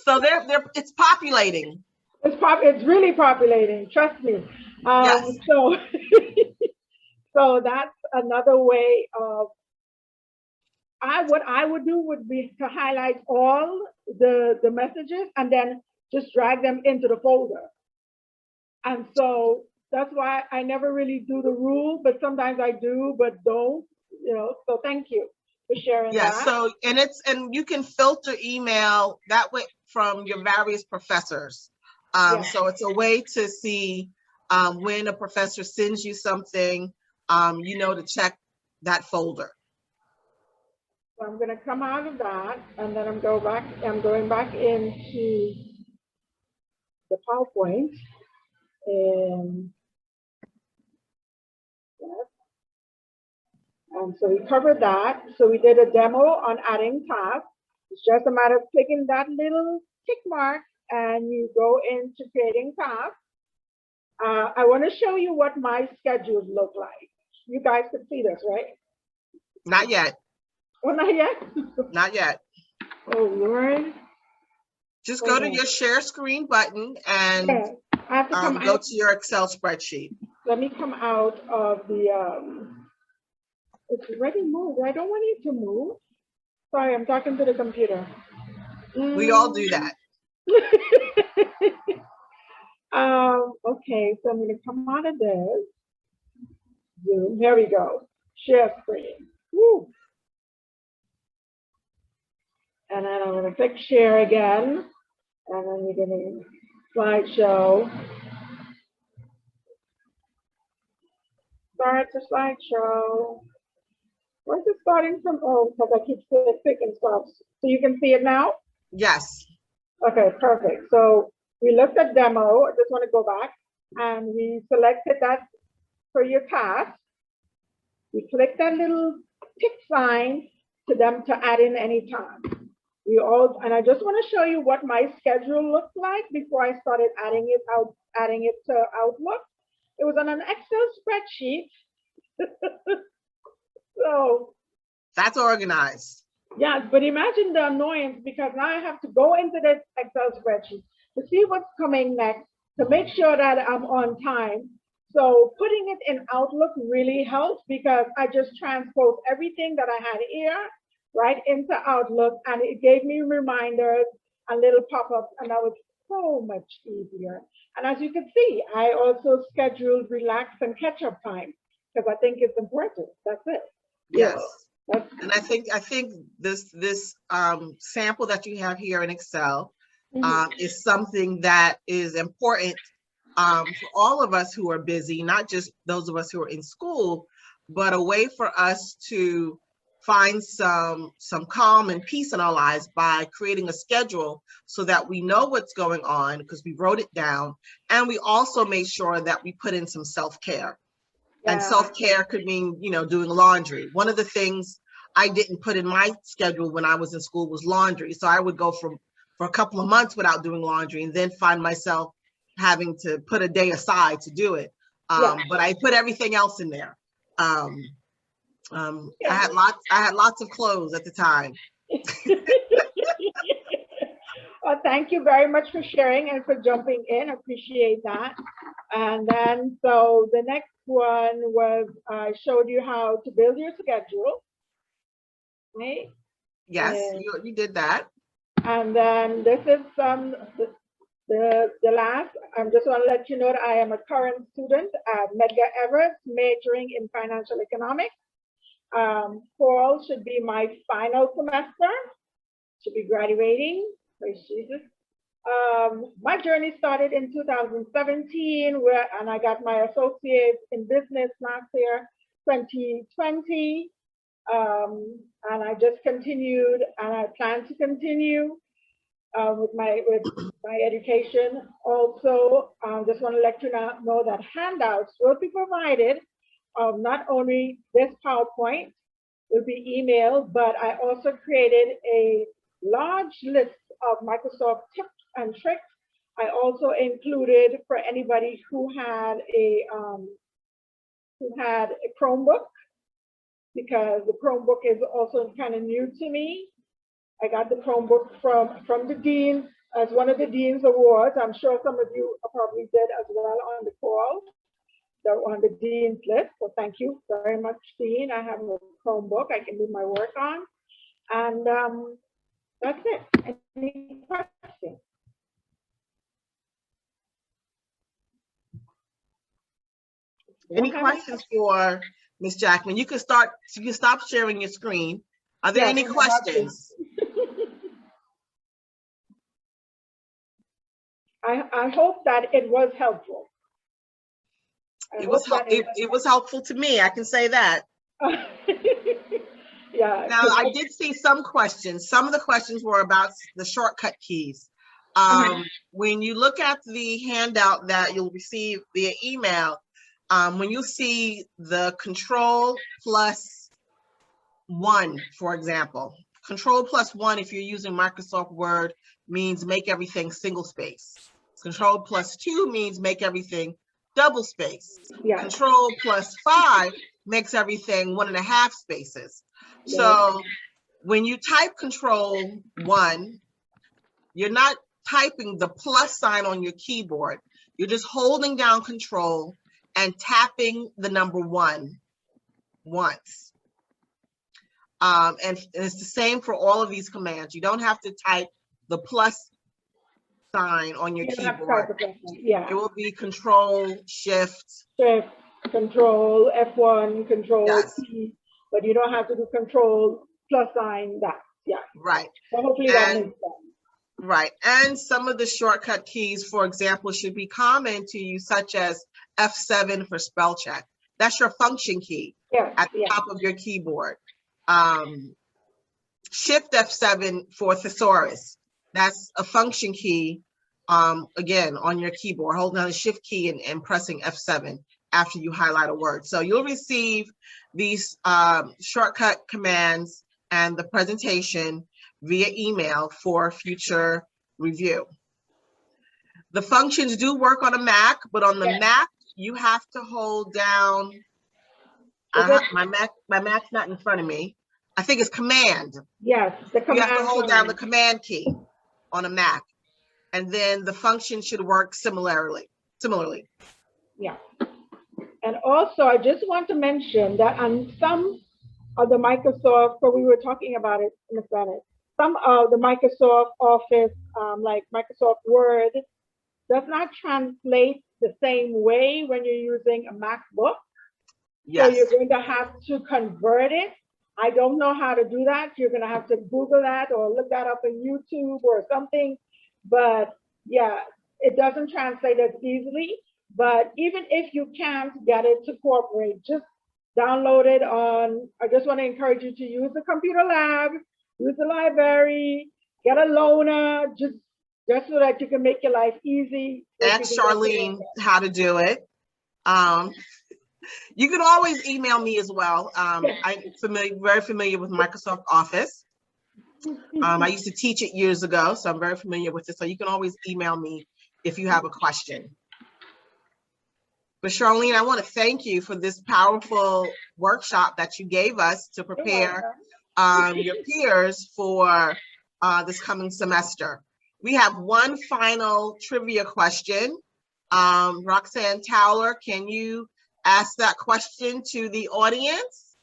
Speaker 3: So it's populating.
Speaker 17: It's really populating, trust me.
Speaker 3: Yes.
Speaker 17: So so that's another way of, what I would do would be to highlight all the messages and then just drag them into the folder. And so that's why I never really do the rule, but sometimes I do, but don't, so thank you for sharing that.
Speaker 3: So, and you can filter email that way from your various professors. So it's a way to see when a professor sends you something, to check that folder.
Speaker 17: So I'm going to come out of that, and then I'm going back into the PowerPoint. And so we covered that. So we did a demo on adding tasks. It's just a matter of clicking that little tick mark and you go into creating tasks. I want to show you what my schedules look like. You guys could see this, right?
Speaker 3: Not yet.
Speaker 17: Oh, not yet?
Speaker 3: Not yet.
Speaker 17: Oh, Lord.
Speaker 3: Just go to your share screen button and
Speaker 17: I have to
Speaker 3: go to your Excel spreadsheet.
Speaker 17: Let me come out of the, it's already moved. I don't want it to move. Sorry, I'm talking to the computer.
Speaker 3: We all do that.
Speaker 17: Okay, so I'm going to come out of this. Zoom. Here we go. Share screen. Woo. And then I'm going to click share again. And then you're going to slideshow. Start the slideshow. Where's it starting from? Oh, because I keep clicking stuff. So you can see it now?
Speaker 3: Yes.
Speaker 17: Okay, perfect. So we looked at demo. I just want to go back. And we selected that for your task. We click that little tick sign to them to add in any time. And I just want to show you what my schedule looked like before I started adding it to Outlook. It was on an Excel spreadsheet. So
Speaker 3: that's organized.
Speaker 17: Yeah, but imagine the annoyance because now I have to go into this Excel spreadsheet to see what's coming next to make sure that I'm on time. So putting it in Outlook really helps because I just transposed everything that I had here right into Outlook, and it gave me reminders and little pop-ups, and that was so much easier. And as you can see, I also scheduled relax and catch-up time. because I think it's important. That's it.
Speaker 3: Yes.
Speaker 17: That's,
Speaker 3: And I think this sample that you have here in Excel is something that is important for all of us who are busy, not just those of us who are in school, but a way for us to find some calm and peace in our lives by creating a schedule so that we know what's going on because we wrote it down, and we also made sure that we put in some self-care. And self-care could mean, you know, doing laundry. One of the things I didn't put in my schedule when I was in school was laundry. So I would go for a couple of months without doing laundry and then find myself having to put a day aside to do it. But I put everything else in there. I had lots of clothes at the time.
Speaker 17: Well, thank you very much for sharing and for jumping in. Appreciate that. And then, so the next one was I showed you how to build your schedule. Right?
Speaker 3: Yes, you did that.
Speaker 17: And then this is the last. I just want to let you know that I am a current student at Medgar Everest, majoring in financial economics. Fall should be my final semester. Should be graduating. Praise Jesus. My journey started in 2017, and I got my associate in business last year, 2020. And I just continued, and I plan to continue with my education. Also, just want to let you know that handouts will be provided. Not only this PowerPoint will be emailed, but I also created a large list of Microsoft tips and tricks. I also included for anybody who had a Chromebook, because the Chromebook is also kind of new to me. I got the Chromebook from the Dean as one of the Dean's Awards. I'm sure some of you probably did as well on the call. They're on the Dean's list. So thank you very much, Dean. I have a Chromebook I can do my work on. And that's it. Any questions?
Speaker 3: Any questions for Ms. Jackman? You can stop sharing your screen. Are there any questions?
Speaker 17: I hope that it was helpful.
Speaker 3: It was helpful to me. I can say that.
Speaker 17: Yeah.
Speaker 3: Now, I did see some questions. Some of the questions were about the shortcut keys. When you look at the handout that you'll receive via email, when you see the Control+1, for example, Control+1, if you're using Microsoft Word, means make everything single space. Control+2 means make everything double space. Control+5 makes everything 1.5 spaces. So when you type Control+1, you're not typing the plus sign on your keyboard. You're just holding down Control and tapping the number 1 once. And it's the same for all of these commands. You don't have to type the plus sign on your keyboard. It will be Control, Shift,
Speaker 17: Control, F1, Control P, but you don't have to do Control +sign that. Yeah.
Speaker 3: Right.
Speaker 17: So hopefully that makes sense.
Speaker 3: Right. And some of the shortcut keys, for example, should be common to you, such as F7 for spell check. That's your function key at the top of your keyboard. Shift F7 for thesaurus. That's a function key, again, on your keyboard. Holding down the Shift key and pressing F7 after you highlight a word. So you'll receive these shortcut commands and the presentation via email for future review. The functions do work on a Mac, but on the Mac, you have to hold down, my Mac's not in front of me. I think it's Command.
Speaker 17: Yes, the Command.
Speaker 3: You have to hold down the Command key on a Mac, and then the function should work similarly.
Speaker 17: Yeah. And also, I just want to mention that on some of the Microsoft, so we were talking about it in the Senate, some of the Microsoft Office, like Microsoft Word, does not translate the same way when you're using a MacBook.
Speaker 3: Yes.
Speaker 17: So you're going to have to convert it. I don't know how to do that. You're going to have to Google that or look that up on YouTube or something. But yeah, it doesn't translate as easily. But even if you can't get it to cooperate, just download it on, I just want to encourage you to use the computer lab, use the library, get a loaner, just so that you can make your life easy.
Speaker 3: Ask Charlene how to do it. You can always email me as well. I'm very familiar with Microsoft Office. I used to teach it years ago, so I'm very familiar with it. So you can always email me if you have a question. But Charlene, I want to thank you for this powerful workshop that you gave us to prepare your peers for this coming semester. We have one final trivia question. Roxanne Towler, can you ask that question to the audience?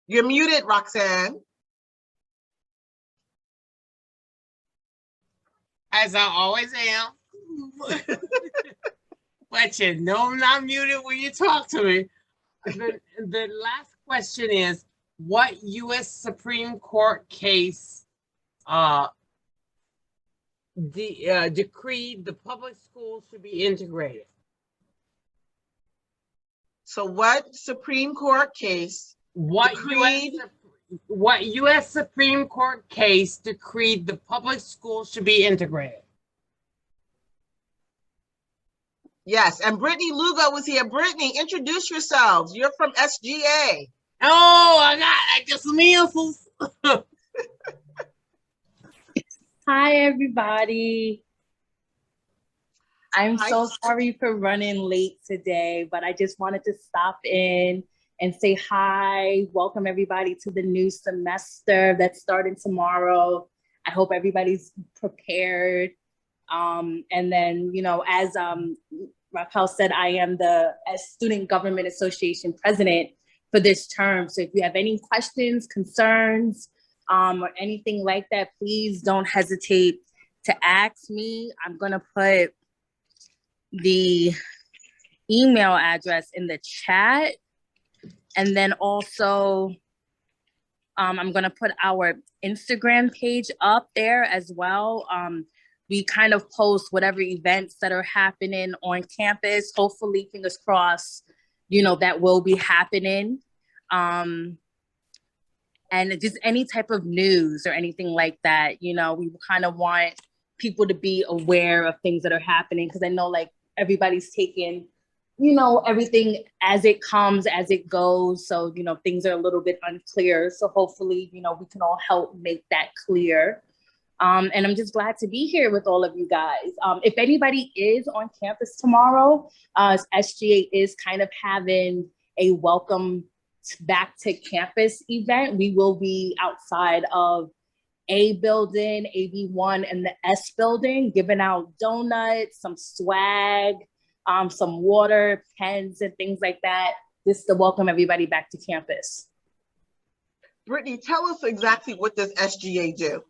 Speaker 3: You're muted, Roxanne.
Speaker 2: As I always am. But you know I'm not muted when you talk to me. The last question is, what U.S. Supreme Court case decreed the public schools should be integrated?
Speaker 3: So what Supreme Court case decreed?
Speaker 2: What U.S. Supreme Court case decreed the public schools should be integrated?
Speaker 3: Yes, and Brittany Lugo was here. Brittany, introduce yourselves. You're from SGA.
Speaker 2: Oh, I got some answers.
Speaker 19: Hi, everybody. I'm so sorry for running late today, but I just wanted to stop in and say hi. Welcome everybody to the new semester that's starting tomorrow. I hope everybody's prepared. And then, you know, as Raquel said, I am the Student Government Association president for this term. So if you have any questions, concerns, or anything like that, please don't hesitate to ask me. I'm gonna put the email address in the chat. And then also, I'm gonna put our Instagram page up there as well. We kind of post whatever events that are happening on campus. Hopefully, fingers crossed, you know, that will be happening. And just any type of news or anything like that, you know, we kind of want people to be aware of things that are happening, because I know like everybody's taking, you know, everything as it comes, as it goes. So, you know, things are a little bit unclear. So hopefully, you know, we can all help make that clear. And I'm just glad to be here with all of you guys. If anybody is on campus tomorrow, SGA is kind of having a welcome back to campus event. We will be outside of A building, AB1, and the S building, giving out donuts, some swag, some water, pens, and things like that, just to welcome everybody back to campus.
Speaker 3: Brittany, tell us exactly what does SGA do?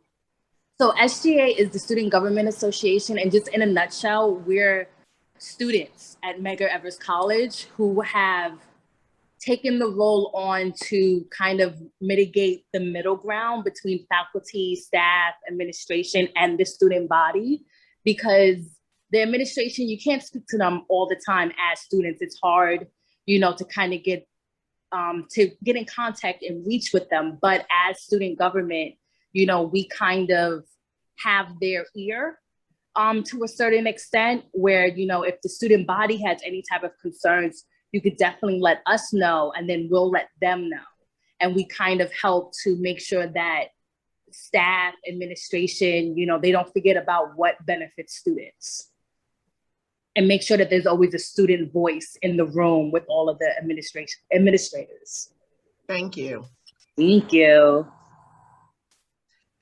Speaker 19: So SGA is the Student Government Association, and just in a nutshell, we're students at Medgar Evers College who have taken the role on to kind of mitigate the middle ground between faculty, staff, administration, and the student body, because the administration, you can't speak to them all the time as students. It's hard, you know, to kind of get in contact and reach with them. But as student government, you know, we kind of have their ear to a certain extent, where, you know, if the student body has any type of concerns, you could definitely let us know, and then we'll let them know. And we kind of help to make sure that staff, administration, you know, they don't forget about what benefits students, and make sure that there's always a student voice in the room with all of the administrators.
Speaker 3: Thank you.
Speaker 19: Thank you.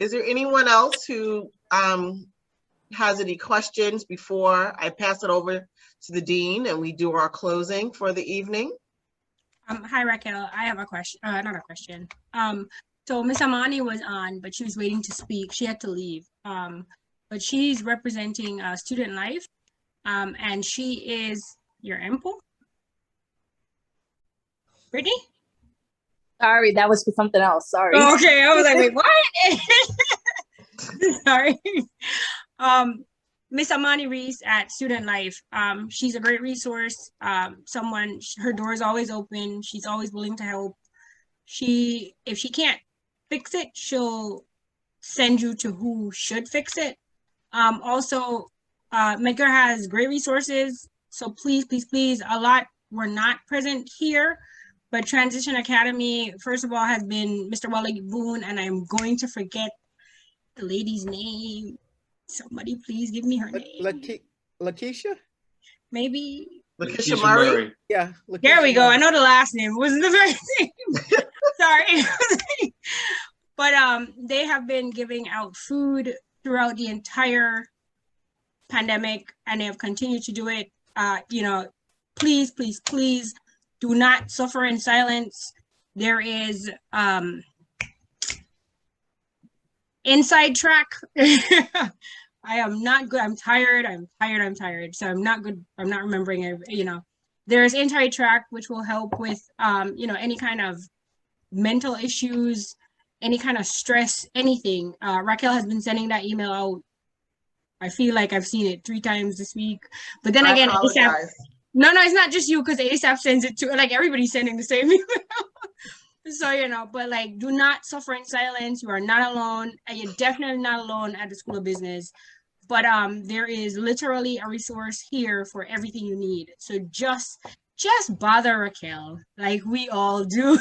Speaker 3: Is there anyone else who has any questions before I pass it over to the dean and we do our closing for the evening?
Speaker 12: Hi, Raquel. I have a question, not a question. So Miss Amani was on, but she was waiting to speak. She had to leave. But she's representing Student Life. And she is your ample. Brittany?
Speaker 19: Sorry, that was for something else. Sorry.
Speaker 12: Oh, okay, I was like, wait, what? Sorry. Miss Amani Reese at Student Life. She's a great resource. Her door is always open. She's always willing to help. If she can't fix it, she'll send you to who should fix it. Also, Medgar has great resources. So please, please, please, a lot were not present here, but Transition Academy, first of all, has been Mr. Wally Boone, and I'm going to forget the lady's name. Somebody please give me her name.
Speaker 1: Lakeisha?
Speaker 12: Maybe.
Speaker 3: Lakeisha Murray?
Speaker 1: Yeah.
Speaker 12: There we go. I know the last name. It wasn't the first name. Sorry. But they have been giving out food throughout the entire pandemic, and they have continued to do it. Please, please, please do not suffer in silence. There is inside track. I am not good. I'm tired. So I'm not good. I'm not remembering, there's inside track, which will help with, any kind of mental issues, any kind of stress, anything. Raquel has been sending that email out. I feel like I've seen it 3 times this week, but then again, ASAP, no, it's not just you, because ASAP sends it to, like, everybody's sending the same email. So, but like, do not suffer in silence. You are not alone, and you're definitely not alone at the School of Business. But there is literally a resource here for everything you need. So just bother Raquel, like we all do.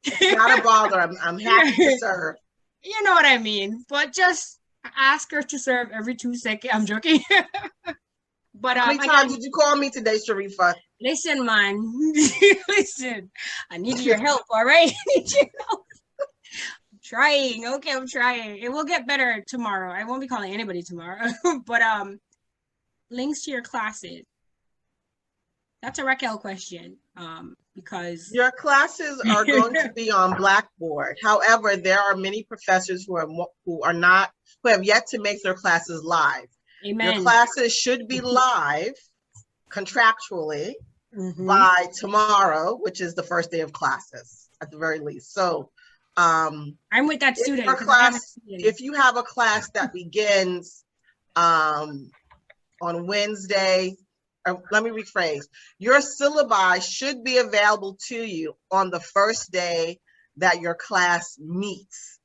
Speaker 3: It's not a bother. I'm happy to serve.
Speaker 12: You know what I mean? But just ask her to serve every 2 seconds. I'm joking. But
Speaker 3: how many times did you call me today, Sharifa?
Speaker 12: Listen, man. Listen, I need your help, all right? I need your help. I'm trying. Okay, I'm trying. It will get better tomorrow. I won't be calling anybody tomorrow. But links to your classes. That's a Raquel question. Because
Speaker 3: your classes are going to be on Blackboard. However, there are many professors who have yet to make their classes live.
Speaker 12: Amen.
Speaker 3: Your classes should be live contractually by tomorrow, which is the first day of classes at the very least. So
Speaker 12: I'm with that student.
Speaker 3: If you have a class that begins on Wednesday, or let me rephrase, your syllabi should be available to you on the first day that your class meets.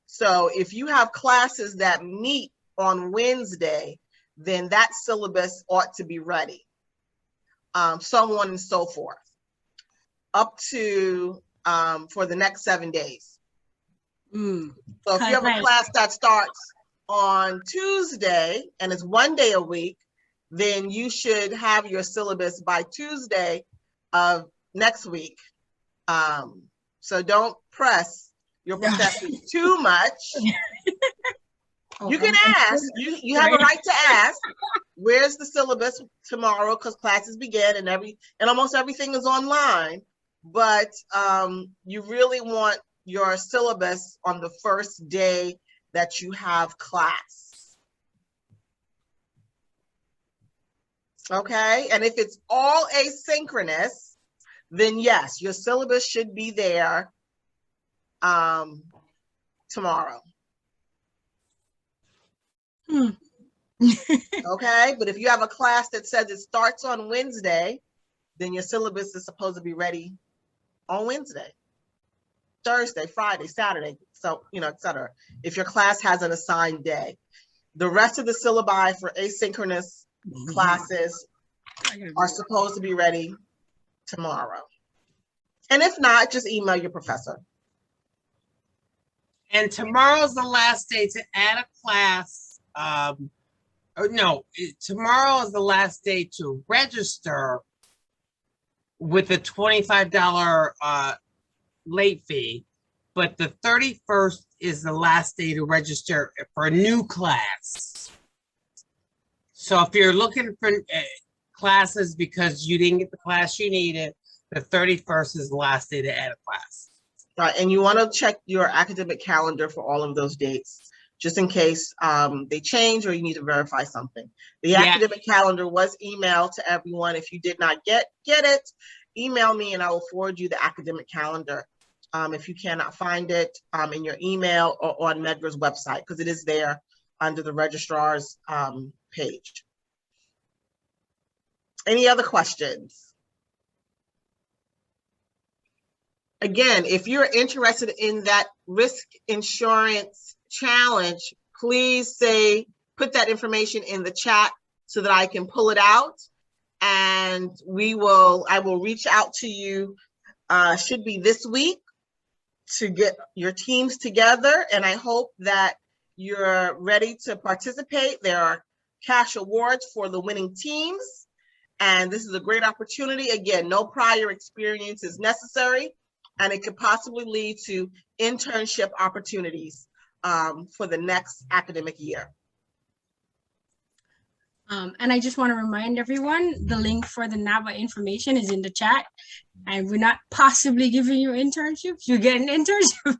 Speaker 3: So if you have classes that meet on Wednesday, then that syllabus ought to be ready. So on and so forth, up to for the next 7 days. So if you have a class that starts on Tuesday and it's 1 day a week, then you should have your syllabus by Tuesday of next week. So don't press your professors too much. You can ask, you have a right to ask, where's the syllabus tomorrow? Because classes begin and almost everything is online, but you really want your syllabus on the first day that you have class. Okay, and if it's all asynchronous, then yes, your syllabus should be there tomorrow. Okay, but if you have a class that says it starts on Wednesday, then your syllabus is supposed to be ready on Wednesday, Thursday, Friday, Saturday, so etc. If your class has an assigned day. The rest of the syllabi for asynchronous classes are supposed to be ready tomorrow. And if not, just email your professor.
Speaker 2: And tomorrow's the last day to add a class. Tomorrow is the last day to register with a $25 late fee, but the 31st is the last day to register for a new class. So if you're looking for classes because you didn't get the class you needed, the 31st is the last day to add a class.
Speaker 3: Right, and you want to check your academic calendar for all of those dates. just in case they change or you need to verify something. The
Speaker 2: Yeah.
Speaker 3: academic calendar was emailed to everyone. If you did not get it, email me and I will forward you the academic calendar. If you cannot find it in your email or on Medgar's website, because it is there under the registrar's page. Any other questions? Again, if you're interested in that risk insurance challenge, please put that information in the chat so that I can pull it out, and I will reach out to you, should be this week, to get your teams together, and I hope that you're ready to participate. There are cash awards for the winning teams, and this is a great opportunity. Again, no prior experience is necessary, and it could possibly lead to internship opportunities for the next academic year.
Speaker 12: And I just want to remind everyone, the link for the NABA information is in the chat. And we're not possibly giving you internships. You're getting internships.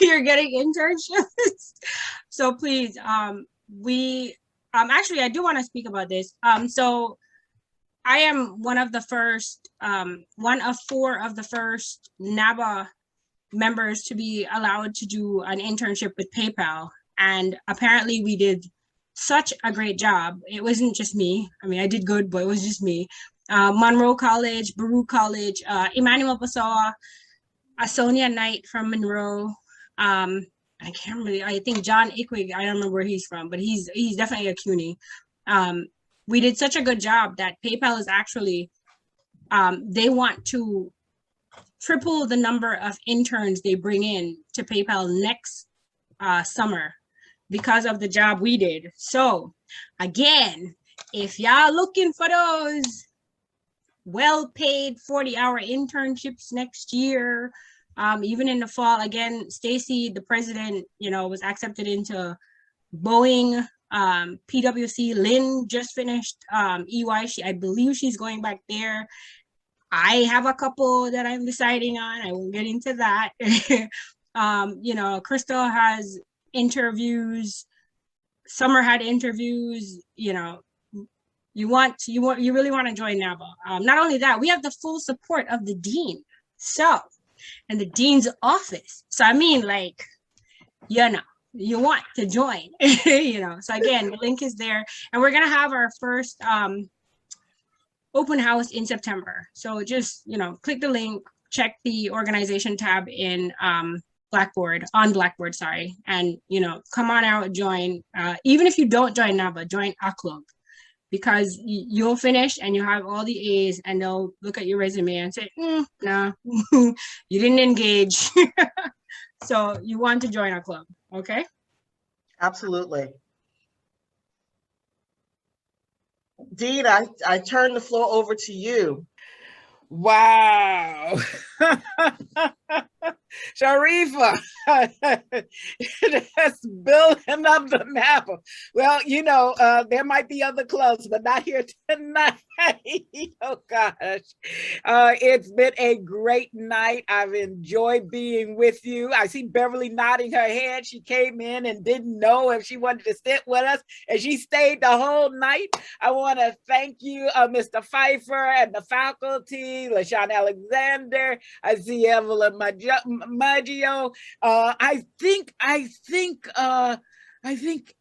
Speaker 12: You're getting internships. So please, actually, I do want to speak about this. So I am one of 4 of the first NABA members to be allowed to do an internship with PayPal. And apparently we did such a great job. It wasn't just me. I mean, I did good, but it was just me. Monroe College, Baruch College, Emmanuel Basawa, Sonia Knight from Monroe. I think John Iquig, I don't remember where he's from, but he's definitely a CUNY. We did such a good job that PayPal is actually, they want to triple the number of interns they bring in to PayPal next summer because of the job we did. So again, if y'all looking for those well-paid 40-hour internships next year, even in the fall, again, Stacy, the president, was accepted into Boeing, PwC. Lynn just finished EY. I believe she's going back there. I have a couple that I'm deciding on. I won't get into that. Crystal has interviews. Summer had interviews. You really want to join NABA. Not only that, we have the full support of the dean. And the dean's office. So I mean, you want to join. So again, the link is there, and we're gonna have our first open house in September. So just click the link, check the organization tab in Blackboard, sorry, and come on out, join. Even if you don't join NABA, join a club, because you'll finish and you have all the A's, and they'll look at your resume and say, no, you didn't engage. So you want to join our club, okay?
Speaker 3: Absolutely. Dean, I turn the floor over to you.
Speaker 1: Wow. Sharifa, that's building up the map. Well, there might be other clubs, but not here tonight. Oh gosh. It's been a great night. I've enjoyed being with you. I see Beverly nodding her head. She came in and didn't know if she wanted to sit with us, and she stayed the whole night. I want to thank you, Mr. Pfeiffer and the faculty, LaShawn Alexander. I see Evelyn Maggio. I think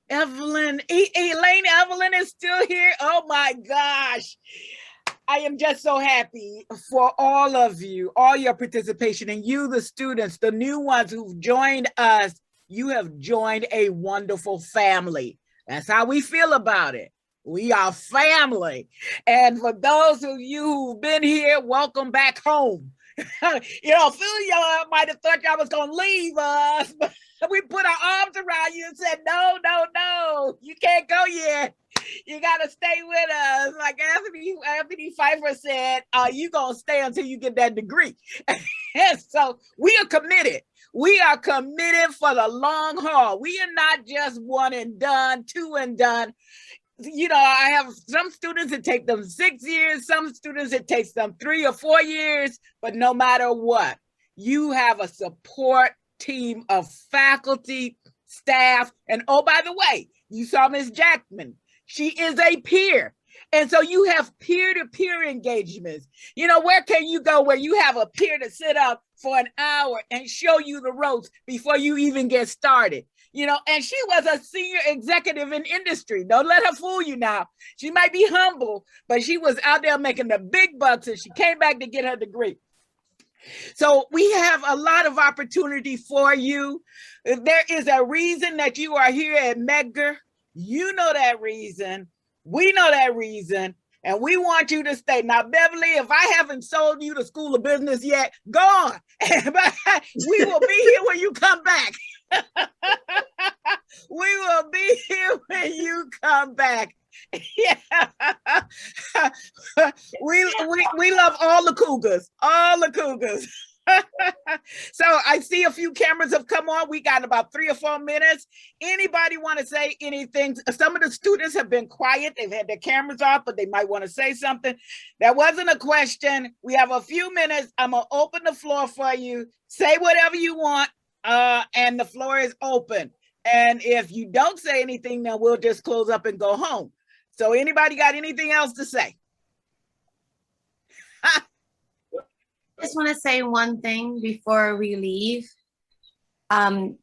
Speaker 1: Evelyn is still here. Oh my gosh. I am just so happy for all of you, all your participation, and you, the students, the new ones who've joined us. You have joined a wonderful family. That's how we feel about it. We are family. And for those of you who've been here, welcome back home. Some of y'all might have thought y'all was going to leave us, but we put our arms around you and said, no, you can't go yet. You got to stay with us. Like Anthony Pfeiffer said, you going to stay until you get that degree. And so we are committed. We are committed for the long haul. We are not just one and done, two and done. I have some students it take them 6 years, some students it takes them 3 or 4 years, but no matter what, you have a support team of faculty, staff, and oh, by the way, you saw Ms. Jackman. She is a peer. And so you have peer-to-peer engagements. You know, where can you go where you have a peer to sit up for an hour and show you the ropes before you even get started? You know, and she was a senior executive in industry. Don't let her fool you now. She might be humble, but she was out there making the big bucks and she came back to get her degree. So we have a lot of opportunity for you. There is a reason that you are here at Medgar. You know that reason. We know that reason. And we want you to stay. Now, Beverly, if I haven't sold you the School of Business yet, go on. We will be here when you come back. We will be here when you come back. Yeah. we love all the cougars, all the cougars. So I see a few cameras have come on. We got about 3 or 4 minutes. Anybody want to say anything? Some of the students have been quiet. They've had their cameras off, but they might want to say something. That wasn't a question. We have a few minutes. I'm going to open the floor for you. Say whatever you want, and the floor is open. And if you don't say anything, then we'll just close up and go home. So anybody got anything else to say?
Speaker 20: I just want to say one thing before we leave. Dean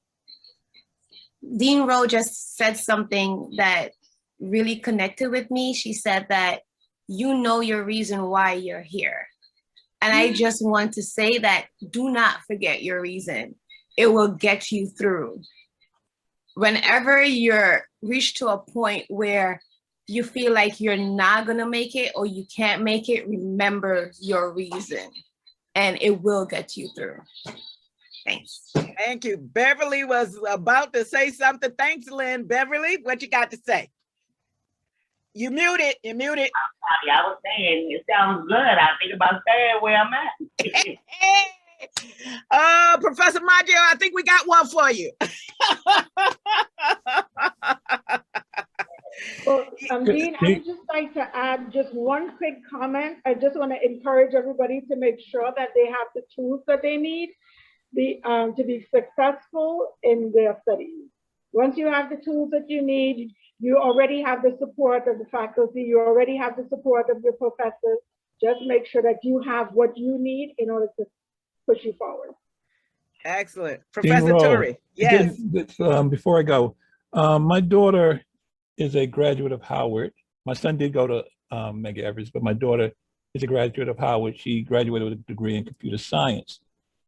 Speaker 20: Rowe just said something that really connected with me. She said that you know your reason why you're here. And I just want to say that do not forget your reason. It will get you through. Whenever you're reached to a point where you feel like you're not gonna make it or you can't make it, remember your reason. And it will get you through. Thanks.
Speaker 1: Thank you. Beverly was about to say something. Thanks, Lynn. Beverly, what you got to say? You muted. You muted.
Speaker 21: I'm sorry. I was saying it sounds good. I think about staying where I'm at.
Speaker 1: Professor Maggio, I think we got one for you.
Speaker 17: Well, Dean, I would just like to add just one quick comment. I just want to encourage everybody to make sure that they have the tools that they need to be successful in their studies. Once you have the tools that you need, you already have the support of the faculty, you already have the support of your professors. Just make sure that you have what you need in order to push you forward.
Speaker 1: Excellent. Professor Turi, yes.
Speaker 10: Before I go, my daughter is a graduate of Howard. My son did go to Medgar Evers, but my daughter is a graduate of Howard. She graduated with a degree in computer science.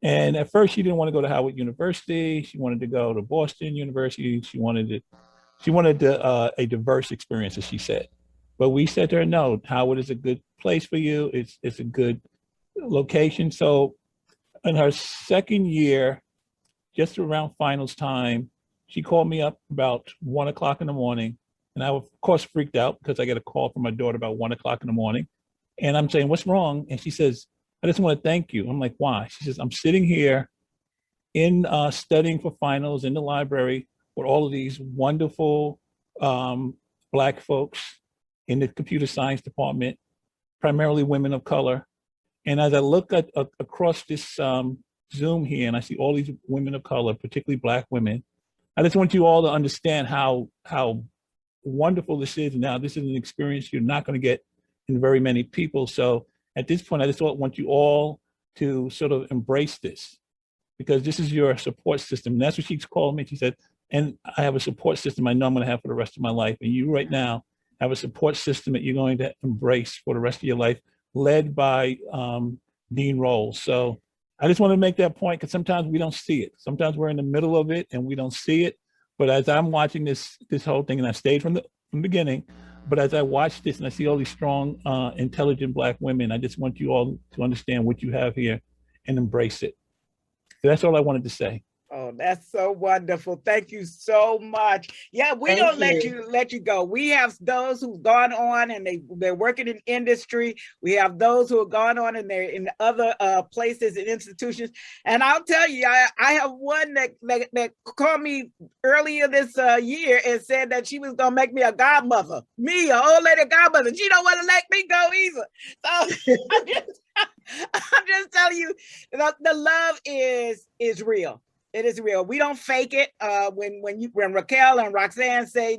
Speaker 10: And at first she didn't want to go to Howard University. She wanted to go to Boston University. She wanted a diverse experience, as she said. But we said to her, no, Howard is a good place for you. It's a good location. So in her second year, just around finals time, she called me up about 1 o'clock in the morning. And I was, of course, freaked out because I got a call from my daughter about 1 o'clock in the morning. And I'm saying, what's wrong? And she says, I just want to thank you. I'm like, why? She says, I'm sitting here in studying for finals in the library with all of these wonderful Black folks in the computer science department, primarily women of color. And as I look at across this Zoom here, and I see all these women of color, particularly Black women, I just want you all to understand how wonderful this is. Now, this is an experience you're not going to get in very many people. So at this point, I just want you all to sort of embrace this, because this is your support system. And that's what she's called me. She said, and I have a support system I know I'm going to have for the rest of my life. And you right now have a support system that you're going to embrace for the rest of your life, led by Dean Rowe. So I just want to make that point, because sometimes we don't see it. Sometimes we're in the middle of it and we don't see it. But as I'm watching this whole thing, and I stayed from the beginning, but as I watch this and I see all these strong, intelligent Black women, I just want you all to understand what you have here and embrace it. So that's all I wanted to say.
Speaker 1: Oh, that's so wonderful. Thank you so much. Yeah, we don't let you go. We have those who've gone on and they're working in industry. We have those who have gone on and they're in other places and institutions. And I'll tell you, I have one that called me earlier this year and said that she was gonna make me a godmother, me, an old lady godmother. She don't want to let me go either. So I'm just telling you, the love is real. It is real. We don't fake it. When Raquel and Roxanne say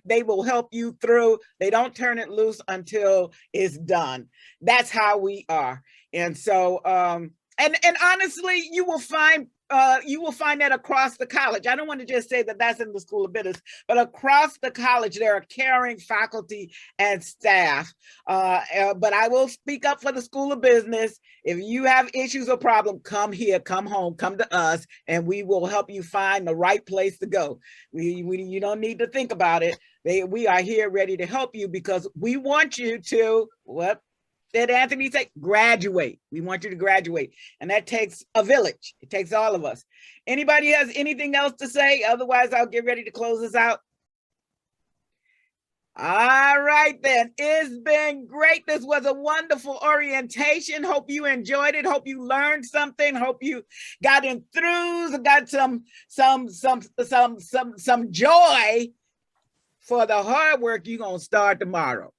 Speaker 1: they will help you through, they don't turn it loose until it's done. That's how we are. And so, and honestly, you will find that across the college. I don't want to just say that that's in the School of Business, but across the college, there are caring faculty and staff. But I will speak up for the School of Business. If you have issues or problems, come here, come home, come to us, and we will help you find the right place to go. You don't need to think about it. We are here ready to help you because we want you to, what did Anthony say? Graduate. We want you to graduate. And that takes a village. It takes all of us. Anybody has anything else to say? Otherwise, I'll get ready to close this out. All right, then. It's been great. This was a wonderful orientation. Hope you enjoyed it. Hope you learned something. Hope you got enthused, got some joy for the hard work you're going to start tomorrow.